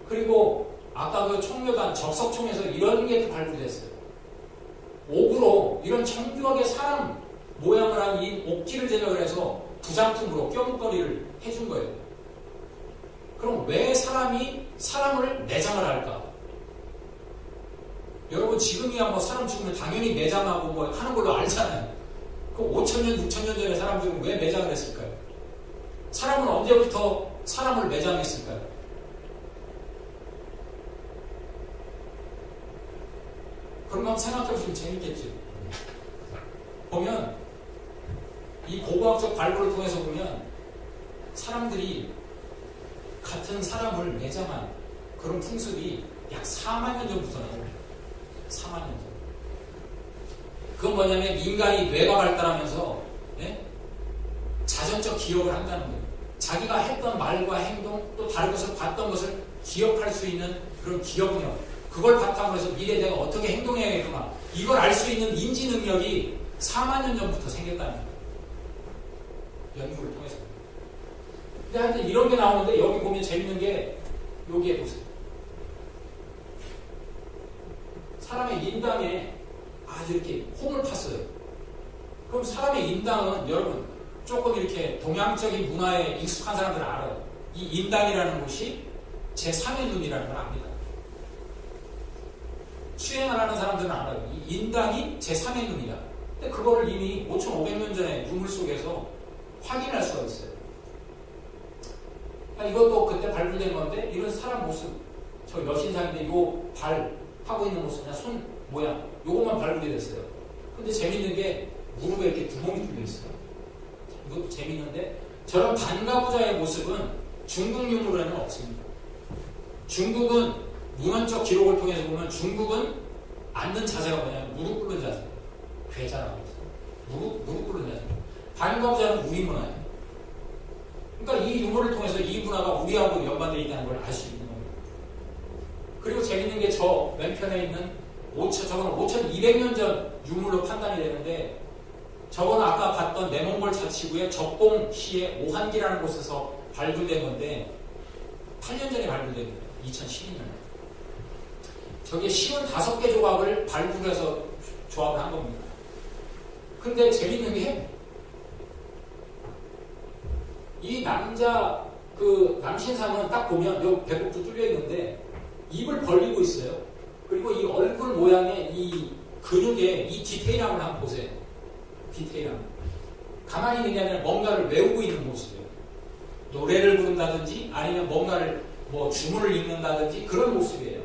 그리고 아까 그 총묘단 적석총에서 이런 게 또 발굴됐어요. 옥으로 이런 청주하게 사람 모양을 한 이 옥지를 제작을 해서 부작품으로 껴묵거리를 해준 거예요. 그럼 왜 사람이 사람을 매장을 할까? 여러분 지금이야 뭐 사람 죽으면 당연히 매장하고 뭐 하는 걸로 알잖아요. 그 5,000년, 6,000년 전에 사람 죽으면 왜 매장을 했을까요? 사람은 언제부터 사람을 매장했을까요? 그런 거 한번 생각해보시면 재밌겠죠. 보면 이 고고학적 발굴을 통해서 보면 사람들이 같은 사람을 매장한 그런 풍습이 약 4만 년 전부터 나옵니다. 4만 년 전. 그건 뭐냐면 인간이 뇌가 발달하면서 자전적 기억을 한다는 거예요. 자기가 했던 말과 행동 또 다른 것을 봤던 것을 기억할 수 있는 그런 기억력 그걸 바탕으로 해서 미래에 내가 어떻게 행동해야겠구나 이걸 알 수 있는 인지 능력이 4만 년 전부터 생겼다는 거예요. 연구를 통해서. 근데 하여튼 이런 게 나오는데 여기 보면 재밌는 게 여기에 보세요. 사람의 인당에 아주 이렇게 홈을 팠어요. 그럼 사람의 인당은 여러분 조금 이렇게 동양적인 문화에 익숙한 사람들은 알아요. 이 인당이라는 곳이 제3의 눈이라는 걸 압니다. 수행을 하는 사람들은 알아요. 이 인당이 제3의 눈이다. 근데 그거를 이미 5,500년 전에 유물 속에서 확인할 수가 있어요. 이것도 그때 발굴된 건데 이런 사람 모습 저 여신상인데 요 발 하고 있는 모습이나 손 모양 요것만 발굴이 됐어요. 근데 재밌는 게 무릎에 이렇게 구멍이 뚫려 있어요. 이것도 재밌는데 저런 반가부자의 모습은 중국 유물에는 없습니다. 중국은 문헌적 기록을 통해서 보면 중국은 앉는 자세가 뭐냐면 무릎 꿇는 자세. 괴자라고 했어요. 무릎 꿇는 자세. 반가부자는 우리 문화예요. 그러니까 이 유물을 통해서 이 문화가 우리하고 연관되어 있다는 걸 알 수 있는 겁니다. 그리고 재밌는 게 저 왼편에 있는 저거는 5,200년 전 유물로 판단이 되는데 저거는 아까 봤던 내몽골 자치구의 적공시의 오한기라는 곳에서 발굴된 건데 8년 전에 발굴된 거예요. 2012년에. 저게 55개 조각을 발굴해서 조합을 한 겁니다. 근데 재밌는 게 이 남자 그 남신상은 딱 보면 요 배꼽도 뚫려 있는데 입을 벌리고 있어요. 그리고 이 얼굴 모양의 이 근육의 이 디테일함을 한번 보세요. 디테일함. 가만히 있는 게 아니라 뭔가를 외우고 있는 모습이에요. 노래를 부른다든지 아니면 뭔가를 뭐 주문을 읽는다든지 그런 모습이에요.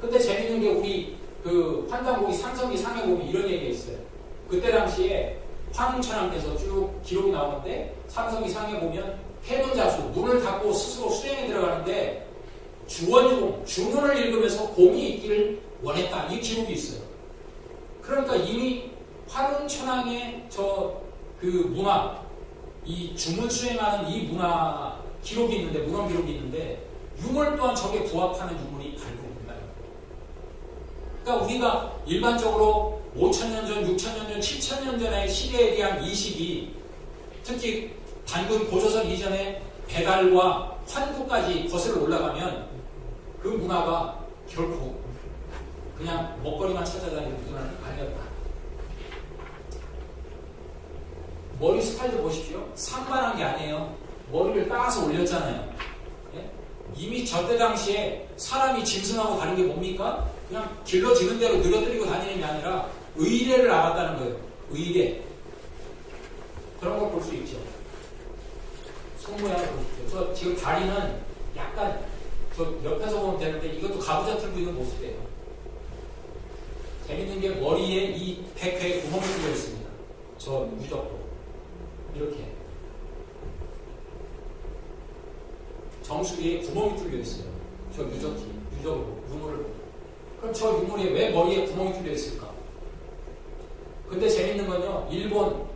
근데 재밌는 게 우리 그 환단고기 상성기 상에 보면 이런 얘기가 있어요. 그때 당시에 황웅천왕께서 쭉 기록이 나오는데 상성기 상에 보면 해문자수 문을 닫고 스스로 수행에 들어가는데 주원주공 주문을 읽으면서 공이 있기를 원했다 이 기록이 있어요. 그러니까 이미 황웅천왕의 저 그 문화 이 주문 수행하는 이 문화 기록이 있는데 문헌 기록이 있는데 유물 또한 저게 부합하는 유물이 발굴된다. 그러니까 우리가 일반적으로 5,000년 전, 6,000년 전, 7,000년 전의 시대에 대한 인식이 특히 단군 고조선 이전에 배달과 환구까지 거슬러 올라가면 그 문화가 결코 그냥 먹거리만 찾아다니는 문화는 아니었다. 머리 스타일도 보십시오. 산만한 게 아니에요. 머리를 따서 올렸잖아요. 예? 이미 저때 당시에 사람이 짐승하고 다른 게 뭡니까? 그냥 길러지는 대로 늘어뜨리고 다니는 게 아니라 의례를 알았다는 거예요. 의례. 그런 걸 볼 수 있죠. 손모양을 보십시오. 저 지금 다리는 약간 저 옆에서 보면 되는데 이것도 가부좌 틀고 있는 모습이에요. 재밌는 게 머리에 이 백회에 구멍이 뚫려 있습니다. 저 유적도. 이렇게. 정수리에 구멍이 뚫려 있어요. 저 유적으로, 유물을 보면. 그럼 저 유물에 왜 머리에 구멍이 뚫려 있을까? 근데 재밌는 건요, 일본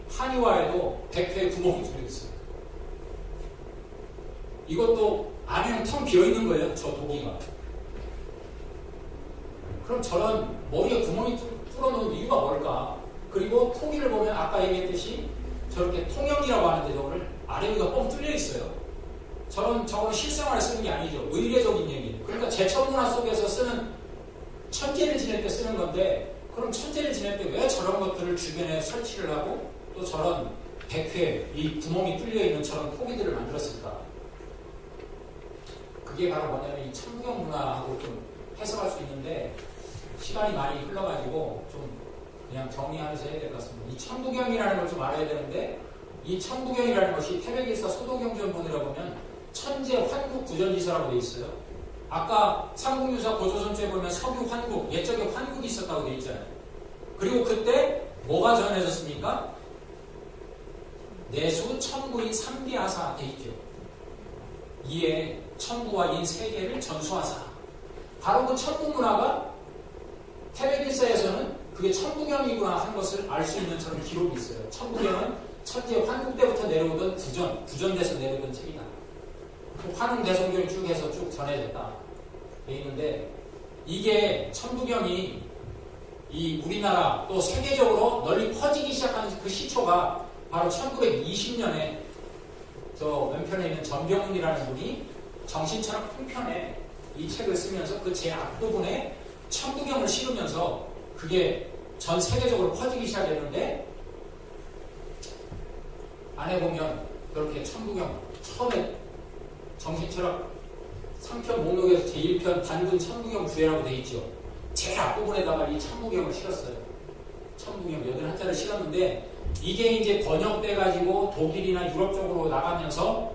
한의화에도 백회에 구멍이 뚫려 있어요. 이것도 안에는 텅 비어 있는 거예요, 저 도기가. 그럼 저런 머리에 구멍이 뚫어놓은 이유가 뭘까? 그리고 토기를 보면 아까 얘기했듯이 저렇게 통영이라고 하는데 저거를 아래 위가 뻥 뚫려 있어요. 저거는 실생활에 쓰는 게 아니죠. 의례적인 얘기예요. 그러니까 제천문화 속에서 쓰는 천재를 지낼 때 쓰는 건데, 그럼 천재를 지낼 때 왜 저런 것들을 주변에 설치를 하고 또 저런 백회, 이 구멍이 뚫려 있는 저런 토기들을 만들었을까? 그게 바로 뭐냐면 이 천부경 문화하고 좀 해석할 수 있는데 시간이 많이 흘러가지고 좀 그냥 정리하면서 해야 될 것 같습니다. 이 천부경이라는 걸 좀 알아야 되는데, 이 천부경이라는 것이 태백일사 소도경전 본이라 보면 천재 환국 구전지서라고 되어 있어요. 아까 삼국유사 고조선조에 보면 석유 환국, 옛적에 환국이 있었다고 되어 있잖아요. 그리고 그때 뭐가 전해졌습니까? 내수 천부인 삼비하사 되어 있죠. 이에 천부와 인 세 개를 전수하사. 바로 그 천부 문화가 태백일사에서는 그게 천부경이구나 하는 것을 알 수 있는 저런 기록이 있어요. 천부경은 천재 환국 때부터 내려오던 구전돼서 내려오던 책이다. 그 환웅대성경이 쭉 해서 쭉 전해졌다 돼 있는데, 이게 천부경이 이 우리나라 또 세계적으로 널리 퍼지기 시작하는 그 시초가 바로 1920년에 저 왼편에 있는 전병훈이라는 분이 정신철학 통편에 이 책을 쓰면서 그 제 앞부분에 천부경을 실으면서 그게 전 세계적으로 퍼지기 시작했는데, 안에 보면 그렇게 천부경 처음에 정신철학 3편 목록에서 제1편 단군 천부경 주해라고 되어 있죠. 제일 앞부분에다가 이 천부경을 실었어요. 천부경 81자를 실었는데, 이게 이제 번역돼가지고 독일이나 유럽 쪽으로 나가면서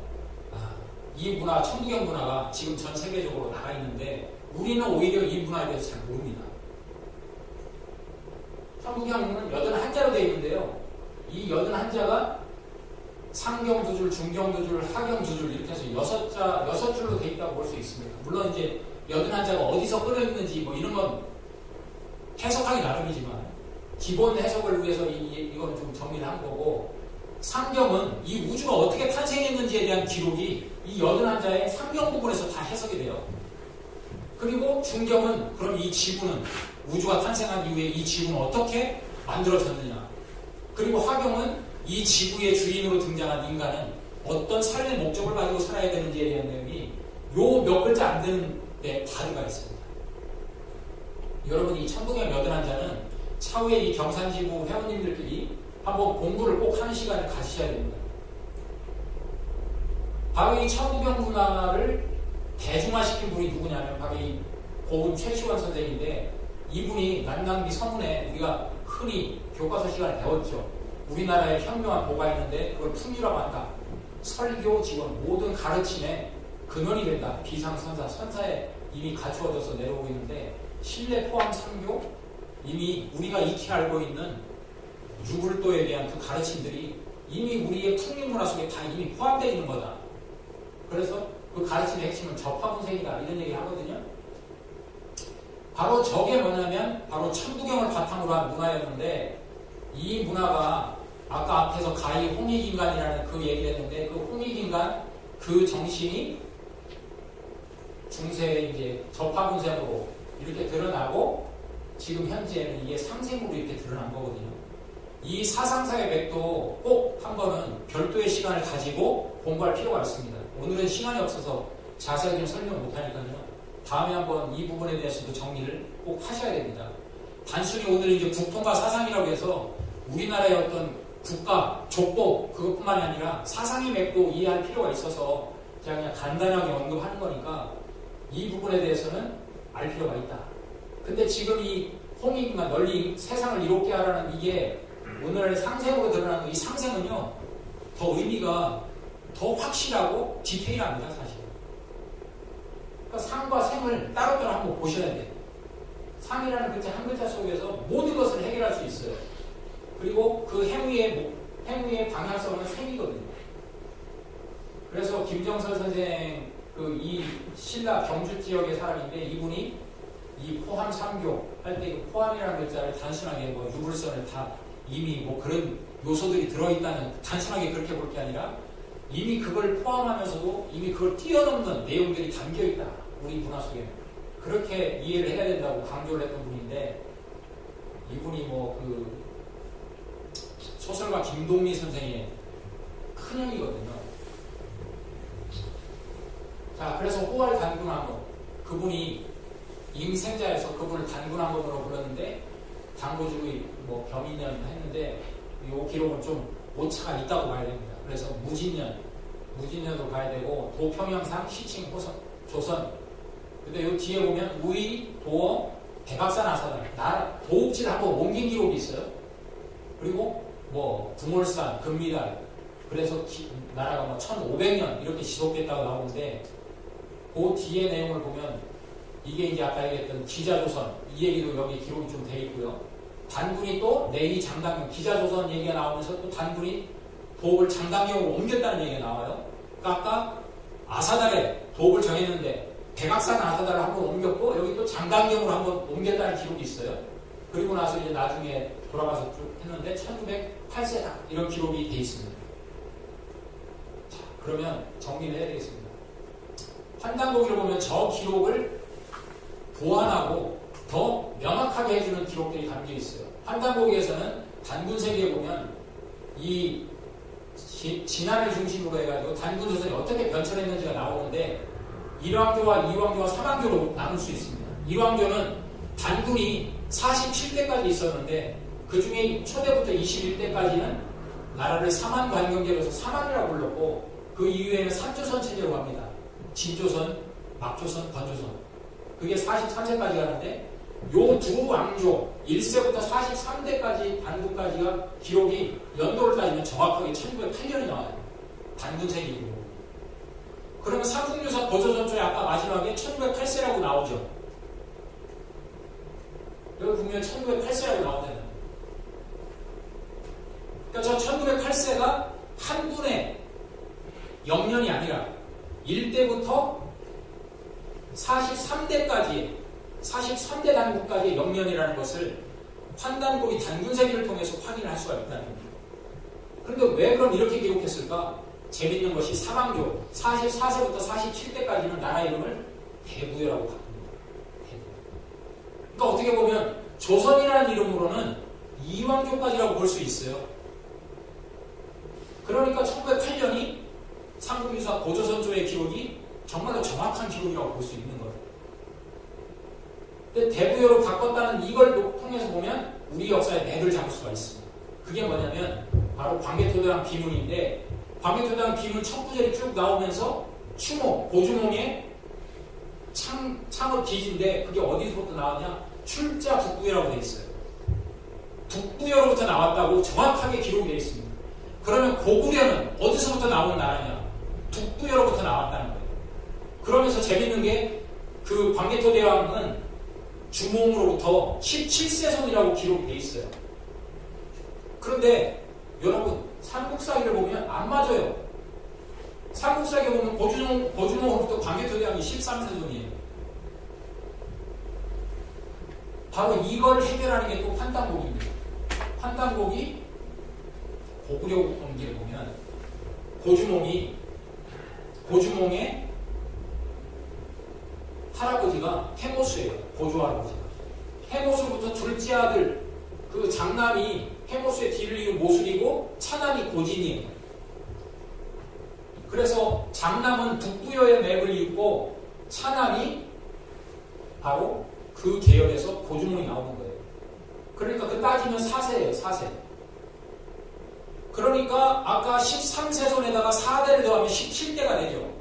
이 문화, 천부경 문화가 지금 전 세계적으로 나가 있는데, 우리는 오히려 이 문화에 대해서 잘 모릅니다. 천부경은 81자로 되어 있는데요. 이 81자가 상경 2줄, 중경 2줄, 하경 2줄 이렇게 해서 6줄로 되어 있다고 볼 수 있습니다. 물론 이제 81자가 어디서 끌어있는지 뭐 이런 건 해석하기 나름이지만 기본 해석을 위해서 이거는 좀 정리를 한 거고, 상경은 이 우주가 어떻게 탄생했는지에 대한 기록이 이 81자의 상경 부분에서 다 해석이 돼요. 그리고 중경은 그럼 이 지구는 우주가 탄생한 이후에 이 지구는 어떻게 만들어졌느냐, 그리고 하경은 이 지구의 주인으로 등장한 인간은 어떤 삶의 목적을 가지고 살아야 되는지에 대한 내용이 요 몇 글자 안 되는 데 다 들어가 있습니다. 여러분, 이 천부경 81자는 차후에 이 경산지부 회원님들끼리 한번 공부를 꼭 하는 시간을 가지셔야 됩니다. 바로 이 천부경 문화를 대중화시킨 분이 누구냐면 바로 이 고은 최시원 선생인데, 이분이 난강비 서문에 우리가 흔히 교과서 시간에 배웠죠. 우리나라에 현명한 보가 있는데 그걸 풍류라고 한다. 설교, 지원, 모든 가르침에 근원이 된다. 비상선사, 선사에 이미 갖추어져서 내려오고 있는데, 신뢰 포함 상교, 이미 우리가 익히 알고 있는 유불도에 대한 그 가르침들이 이미 우리의 풍류문화 속에 다 이미 포함되어 있는 거다. 그래서 그 가르침의 핵심은 접화분생이다, 이런 얘기를 하거든요. 바로 저게 뭐냐면 바로 천부경을 바탕으로 한 문화였는데, 이 문화가 아까 앞에서 가히 홍익인간이라는 그 얘기를 했는데, 그 홍익인간 그 정신이 중세에 이제 접화분생으로 이렇게 드러나고, 지금 현재는 이게 상생으로 이렇게 드러난 거거든요. 이 사상사의 맥도 꼭 한 번은 별도의 시간을 가지고 공부할 필요가 있습니다. 오늘은 시간이 없어서 자세하게 좀 설명 못하니까요. 다음에 한번 이 부분에 대해서도 정리를 꼭 하셔야 됩니다. 단순히 오늘 이제 국통과 사상이라고 해서 우리나라의 어떤 국가, 족보 그것뿐만이 아니라 사상의 맥도 이해할 필요가 있어서 제가 그냥 간단하게 언급하는 거니까 이 부분에 대해서는 알 필요가 있다. 근데 지금 이 홍익과 널리 세상을 이롭게 하라는 이게 오늘의 상생으로 드러나는 이 상생은요 더 의미가 더 확실하고 디테일합니다. 사실. 그러니까 상과 생을 따로따로 한번 보셔야 돼요. 상이라는 글자 한 글자 속에서 모든 것을 해결할 수 있어요. 그리고 그 행위의 방향성은 생이거든요. 그래서 김정설 선생 이 신라 경주 지역의 사람인데 이분이 이 포함 3교 할 때 그 포함이라는 글자를 단순하게 뭐 유불선을 다 이미 뭐 그런 요소들이 들어있다는 단순하게 그렇게 볼 게 아니라 이미 그걸 포함하면서도 이미 그걸 뛰어넘는 내용들이 담겨있다. 우리 문화 속에. 그렇게 이해를 해야 된다고 강조를 했던 분인데 이분이 뭐 그 소설가 김동미 선생의 큰형이거든요. 자, 그래서 호월 단군왕후 그분이 임생자에서 그분을 단군왕후로 불렀는데 당고주의 뭐 겸인년 했는데 이 기록은 좀 오차가 있다고 봐야 됩니다. 그래서 무진년도 봐야 되고 도평영상 시칭 호선 조선. 근데 이 뒤에 보면 우이 도어 백악산 아사달 도읍지를 한번 옮긴 기록이 있어요. 그리고 뭐 궁월산 금미달 그래서 나라가 뭐 1500년 이렇게 지속됐다고 나오는데 그 뒤에 내용을 보면 이게 이제 아까 얘기했던 기자조선 이 얘기도 여기 기록이 좀 돼 있고요. 단군이 또 내리 장당경 기자조선 얘기가 나오면서 또 단군이 도읍을 장당경으로 옮겼다는 얘기가 나와요. 그러니까 아까 아사달에 도읍을 정했는데 백악산 아사달을 한번 옮겼고 여기 또 장당경으로 한번 옮겼다는 기록이 있어요. 그리고 나서 이제 나중에 돌아가서 쭉 했는데 1908세다 이런 기록이 돼 있습니다. 자, 그러면 정리를 해야 되겠습니다. 환단고기를 보면 저 기록을 보완하고 더 명확하게 해주는 기록들이 담겨 있어요. 환단고기에서는 단군세기에 보면 이 진안을 중심으로 해가지고 단군조선이 어떻게 변천했는지가 나오는데 1왕조와 2왕조와 3왕조로 나눌 수 있습니다. 1왕조는 단군이 47대까지 있었는데 그 중에 초대부터 21대까지는 나라를 삼한관경제로서 삼한이라고 불렀고 그 이후에는 3조선 체제로 갑니다. 진조선, 막조선, 건조선. 그게 43세까지 가는데 요 두 왕조 1세부터 43대까지 단군까지가 기록이 연도를 따지면 정확하게 1908년이 나와요. 단군세기 기록. 그러면 삼국유사 고조선조에 아까 마지막에 1908세라고 나오죠. 여기 보면 1908세라고 나오잖아요. 그러니까 저 1908세가 한 분의 영년이 아니라 1대부터 43대까지 43대 단군까지의 영년이라는 것을 환단고기 단군세기를 통해서 확인할 수가 있다는 겁니다. 그런데 왜 그럼 이렇게 기록했을까? 재밌는 것이 사방조 44세부터 47대까지는 나라 이름을 대부여라고 바꿉니다. 그러니까 어떻게 보면 조선이라는 이름으로는 이왕조까지라고 볼 수 있어요. 그러니까 1908년이 삼국유사 고조선조의 기록이 정말로 정확한 기록이라고 볼 수 있는 거예요. 근데 대부여로 바꿨다는 이걸 통해서 보면 우리 역사에 맥을 잡을 수가 있습니다. 그게 뭐냐면 바로 광개토대왕 비문인데 광개토대왕 비문 첫 구절이 쭉 나오면서 추모, 고주몽의 창업 기지인데 그게 어디서부터 나왔냐? 출자 북부여라고 되어 있어요. 북부여로부터 나왔다고 정확하게 기록이 되어 있습니다. 그러면 고구려는 어디서부터 나온 나라냐? 북부여로부터 나왔다는 거예요. 그러면서 재밌는 게 그 광개토대왕은 주몽으로부터 17세손이라고 기록이 되어 있어요. 그런데 여러분 삼국사기를 보면 안 맞아요. 삼국사기에 보면 고주몽으로부터 광개토대왕이 13세손이에요. 바로 이걸 해결하는 게 또 환단곡입니다. 환단곡이 고구려 공기를 보면 고주몽의 할아버지가 해모수예요. 고조 할아버지가. 해모수부터 둘째 아들 그 장남이 해모수의 뒤를 이은 모술이고 차남이 고진이에요. 그래서 장남은 북부여의 맥을 잇고 차남이 바로 그 계열에서 고주몽이 나오는 거예요. 그러니까 그 따지면 4세예요. 4세. 그러니까 아까 13세손에다가 4대를 더하면 17대가 되죠.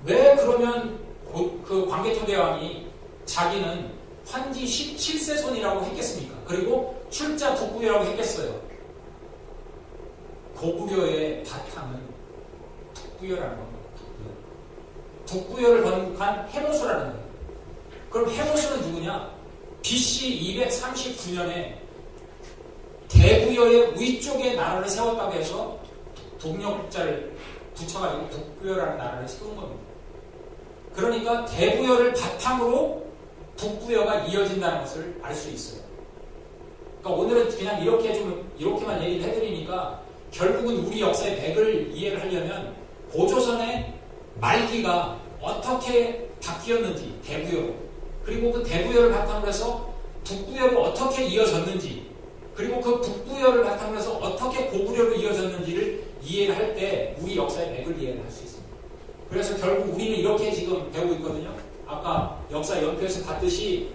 왜 그러면 그 광개토대왕이 자기는 환지 17세손이라고 했겠습니까? 그리고 출자 북부여라고 했겠어요. 고구려의 바탕은 북부여라는 겁니다. 북부여를 건국한 해모수라는 거예요. 그럼 해모수는 누구냐? BC 239년에 대부여의 위쪽에 나라를 세웠다고 해서 동력자를 붙여가지고 북부여라는 나라를 세운 겁니다. 그러니까 대부여를 바탕으로 북부여가 이어진다는 것을 알 수 있어요. 그러니까 오늘은 그냥 이렇게만 얘기를 해드리니까 결국은 우리 역사의 맥을 이해를 하려면 고조선의 말기가 어떻게 바뀌었는지 대부여로, 그리고 그 대부여를 바탕으로 해서 북부여로 어떻게 이어졌는지, 그리고 그 북부여를 바탕으로 해서 어떻게 고구려로 이어졌는지를 이해를 할 때 우리 역사의 맥을 이해를 할 수 있습니다. 그래서 결국 우리는 이렇게 지금 배우고 있거든요. 아까 역사 연표에서 봤듯이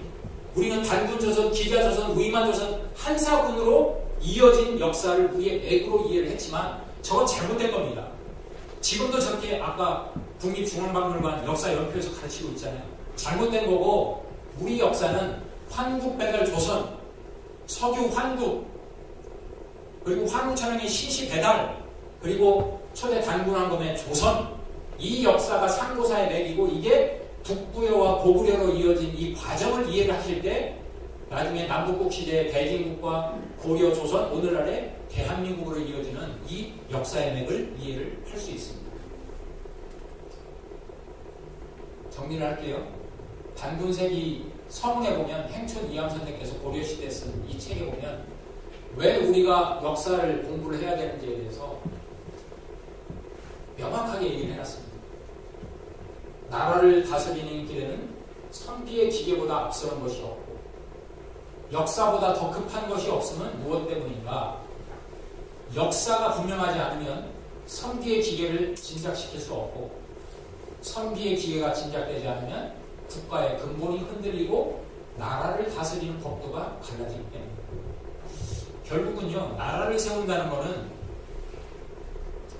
우리는 단군조선, 기자조선, 위만조선 한사군으로 이어진 역사를 우리의 맥으로 이해를 했지만 저건 잘못된 겁니다. 지금도 저렇게 아까 국립중앙박물관 역사 연표에서 가르치고 있잖아요. 잘못된 거고, 우리 역사는 환국배달 조선, 석유 환국, 그리고 환웅천왕의 신시배달, 그리고 초대 단군왕검의 조선, 이 역사가 상고사의 맥이고 이게 북부여와 고구려로 이어진 이 과정을 이해를 하실 때 나중에 남북국 시대의 대진국과 고려, 조선, 오늘날의 대한민국으로 이어지는 이 역사의 맥을 이해를 할 수 있습니다. 정리를 할게요. 단군세기 서문에 보면 행촌 이암 선생께서 고려시대에 쓴 이 책에 보면 왜 우리가 역사를 공부를 해야 되는지에 대해서 명확하게 얘기를 해놨습니다. 나라를 다스리는 길에는 선비의 기계보다 앞서는 것이 없고 역사보다 더 급한 것이 없으면 무엇 때문인가? 역사가 분명하지 않으면 선비의 기계를 진작시킬 수 없고 선비의 기계가 진작되지 않으면 국가의 근본이 흔들리고 나라를 다스리는 법도가 갈라지기 때문입니다. 결국은요, 나라를 세운다는 것은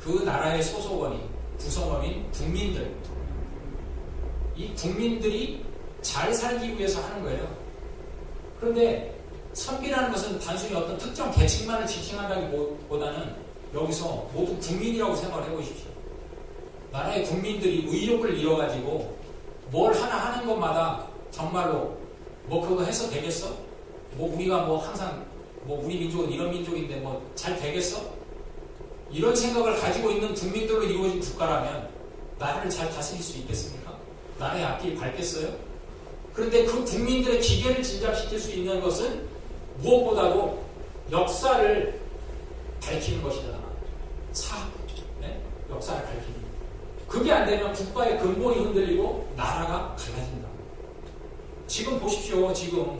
그 나라의 소속원인, 구성원인 국민들, 이 국민들이 잘 살기 위해서 하는 거예요. 그런데 선비라는 것은 단순히 어떤 특정 계층만을 지칭한다기보다는 여기서 모두 국민이라고 생각을 해보십시오. 나라의 국민들이 의욕을 잃어가지고 뭘 하나 하는 것마다 정말로 뭐 그거 해서 되겠어? 뭐 우리가 뭐 항상 뭐 우리 민족은 이런 민족인데 뭐 잘 되겠어? 이런 생각을 가지고 있는 국민들로 이루어진 국가라면 나라를 잘 다스릴 수 있겠습니까? 나라의 앞길이 밝겠어요? 그런데 그 국민들의 기계를 진작시킬 수 있는 것은 무엇보다도 역사를 밝히는 것이다. 역사를 밝히는 것. 그게 안 되면 국가의 근본이 흔들리고 나라가 갈라진다. 지금 보십시오.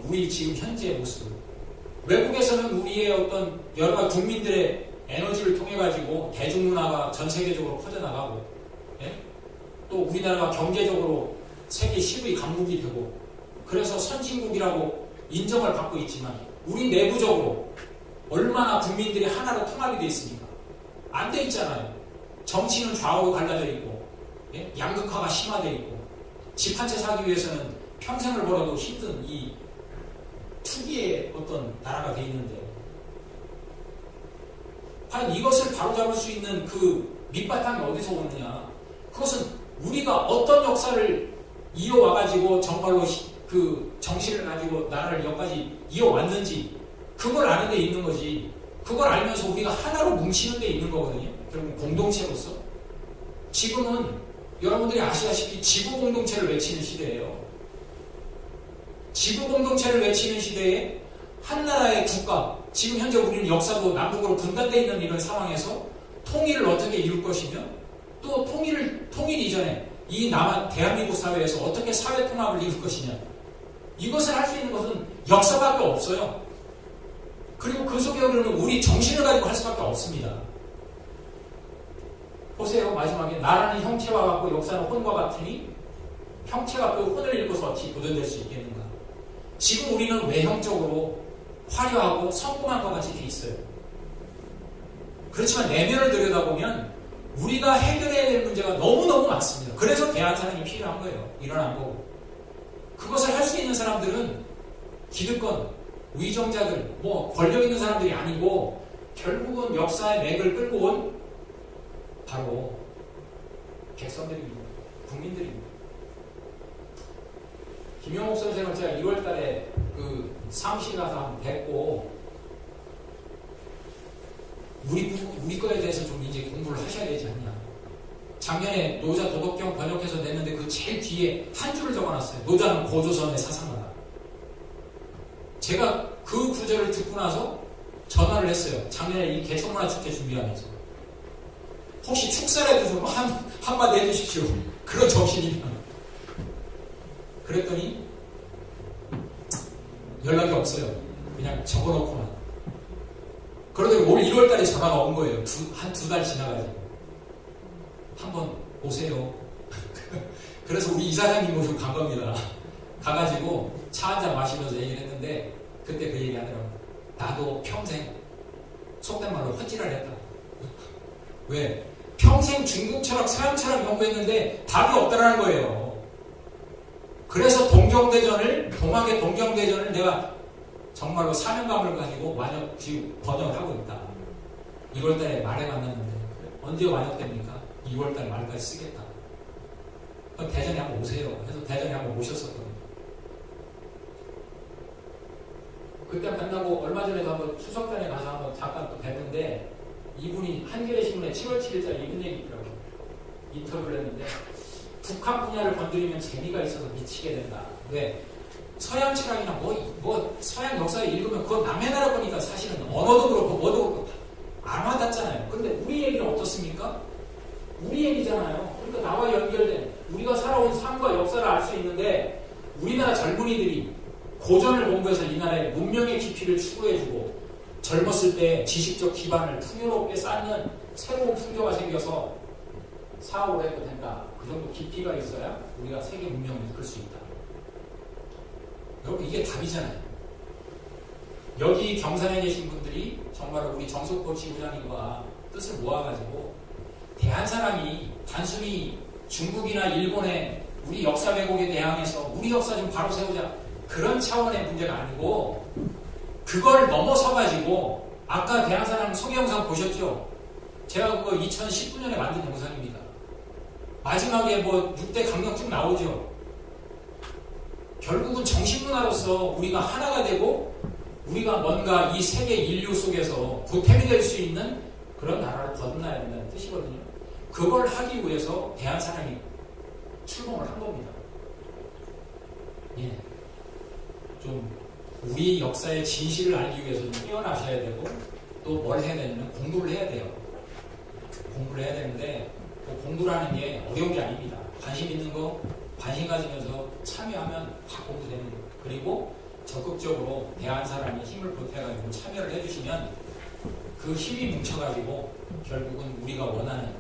우리 지금 현재의 모습. 외국에서는 우리의 어떤 여러 가지 국민들의 에너지를 통해 가지고 대중문화가 전 세계적으로 퍼져나가고, 또 우리나라가 경제적으로 세계 10위 강국이 되고, 그래서 선진국이라고 인정을 받고 있지만 우리 내부적으로 얼마나 국민들이 하나로 통합이 되어 있습니까? 안 돼 있잖아요. 정치는 좌우로 갈라져 있고, 양극화가 심화되어 있고, 집 한 채 사기 위해서는 평생을 벌어도 힘든 이 특이의 어떤 나라가 되어 있는데, 과연 이것을 바로잡을 수 있는 그 밑바탕이 어디서 오느냐? 그것은 우리가 어떤 역사를 이어와가지고 정말로 그 정신을 가지고 나라를 여기까지 이어왔는지 그걸 아는 데 있는 거지. 그걸 알면서 우리가 하나로 뭉치는 데 있는 거거든요. 결국 공동체로서. 지금은 여러분들이 아시다시피 지구 공동체를 외치는 시대예요. 지구 공동체를 외치는 시대에 한 나라의 국가, 지금 현재 우리는 역사도 남북으로 분단되어 있는 이런 상황에서 통일을 어떻게 이룰 것이며, 또 통일 이전에 이 대한민국 사회에서 어떻게 사회 통합을 이룰 것이냐, 이것을 할 수 있는 것은 역사밖에 없어요. 그리고 그 속에 흐르는 우리 정신을 가지고 할 수밖에 없습니다. 보세요. 마지막에 나라는 형체와 같고 역사는 혼과 같으니 형체가 그 혼을 읽고서 어찌 보존될 수 있겠는가. 지금 우리는 외형적으로 화려하고 성공한 것 같이 돼 있어요. 그렇지만 내면을 들여다보면 우리가 해결해야 될 문제가 너무너무 많습니다. 그래서 대한사랑이 필요한 거예요. 일어난 거고. 그것을 할 수 있는 사람들은 기득권, 위정자들, 권력 있는 사람들이 아니고 결국은 역사의 맥을 끌고 온 바로 백성들입니다. 국민들입니다. 김영옥 선생을 제가 1월 달에 그 사무실 가서 한번 뵙고 우리 거에 대해서 좀 이제 공부를 하셔야 되지 않냐. 작년에 노자 도덕경 번역해서 냈는데 그 제일 뒤에 한 줄을 적어놨어요. 노자는 고조선의 사상가다. 제가 그 구절을 듣고 나서 전화를 했어요. 작년에 이 개천문화축제 준비하면서. 혹시 축사라도 좀 한마디 해주십시오. 그런 정신이면. 그랬더니 연락이 없어요. 그냥 적어놓고만. 그러더니 올 1월 달에 전화가 온 거예요. 한 두 달 지나가지고. 한번 오세요. 그래서 우리 이사장님 모시고 간 겁니다. 가가지고 차 한잔 마시면서 얘기를 했는데 그때 그 얘기 하더라고요. 나도 평생 속된 말로 헛질을 했다. 왜? 평생 중국 철학, 서양 철학 연구했는데 답이 없다라는 거예요. 그래서 동학의 동경대전을 내가 정말로 사명감을 가지고 지금 번역을 하고 있다. 2월달에 말에 만났는데 언제 완역됩니까? 2월달 말까지 쓰겠다. 대전에 한번 오세요. 해서 대전에 한번 모셨었거든요. 그때 만나고 얼마 전에도 한번 추석전에 가서 한번 잠깐 또 뵀는데 이분이 한겨레 신문에 7월 7일자에 이런 얘기 있더라고요. 인터뷰를 했는데 북한 분야를 건드리면 재미가 있어서 미치게 된다. 왜? 서양 철학이나 서양 역사를 읽으면 그거 남의 나라 거니까 사실은 언어도 그렇고 뭐도 그렇고 안 와닿잖아요. 근데 우리 얘기는 어떻습니까? 우리 얘기잖아요. 그러니까 나와 연결된 우리가 살아온 삶과 역사를 알 수 있는데 우리나라 젊은이들이 고전을 공부해서 이 나라의 문명의 깊이를 추구해주고 젊었을 때 지식적 기반을 풍요롭게 쌓는 새로운 풍조가 생겨서 사업을 해도 된다. 그 정도 깊이가 있어야 우리가 세계 문명을 이끌 수 있다. 여러분 이게 답이잖아요. 여기 경산에 계신 분들이 정말 우리 정석보 지부장님과 뜻을 모아가지고 대한사랑이 단순히 중국이나 일본의 우리 역사 왜곡에 대항해서 우리 역사 좀 바로 세우자 그런 차원의 문제가 아니고 그걸 넘어서가지고 아까 대한사랑 소개 영상 보셨죠? 제가 그거 2019년에 만든 영상입니다. 마지막에 6대 강령 쭉 나오죠. 결국은 정신문화로서 우리가 하나가 되고 우리가 뭔가 이 세계 인류 속에서 보탬이 될 수 있는 그런 나라를 거듭나야 된다는 뜻이거든요. 그걸 하기 위해서 대한사랑이 출범을 한 겁니다. 예. 좀 우리 역사의 진실을 알기 위해서 좀 깨어나셔야 되고 또 뭘 해야 되냐면 공부를 해야 돼요. 공부를 해야 되는데 공부라는 게 어려운 게 아닙니다. 관심 있는 거 관심 가지면서 참여하면 다 공부되는 거예요. 그리고 적극적으로 대한사랑에 힘을 보태가지고 참여를 해주시면 그 힘이 뭉쳐가지고 결국은 우리가 원하는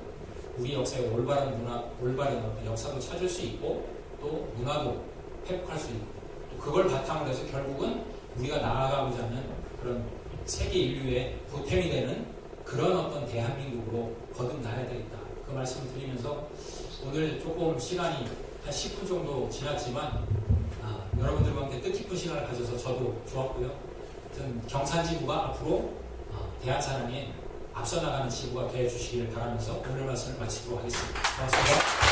우리 역사의 올바른 문화, 올바른 어떤 역사도 찾을 수 있고 또 문화도 회복할 수 있고 또 그걸 바탕으로 해서 결국은 우리가 나아가고자 하는 그런 세계 인류의 보탬이 되는 그런 어떤 대한민국으로 거듭나야 되겠다. 그 말씀을 드리면서 오늘 조금 시간이 한 10분 정도 지났지만 여러분들과 함께 뜻깊은 시간을 가져서 저도 좋았고요. 경산지부가 앞으로 대한사랑에 앞서 나가는 지부가 되어주시기를 바라면서 오늘 말씀을 마치도록 하겠습니다. 고맙습니다.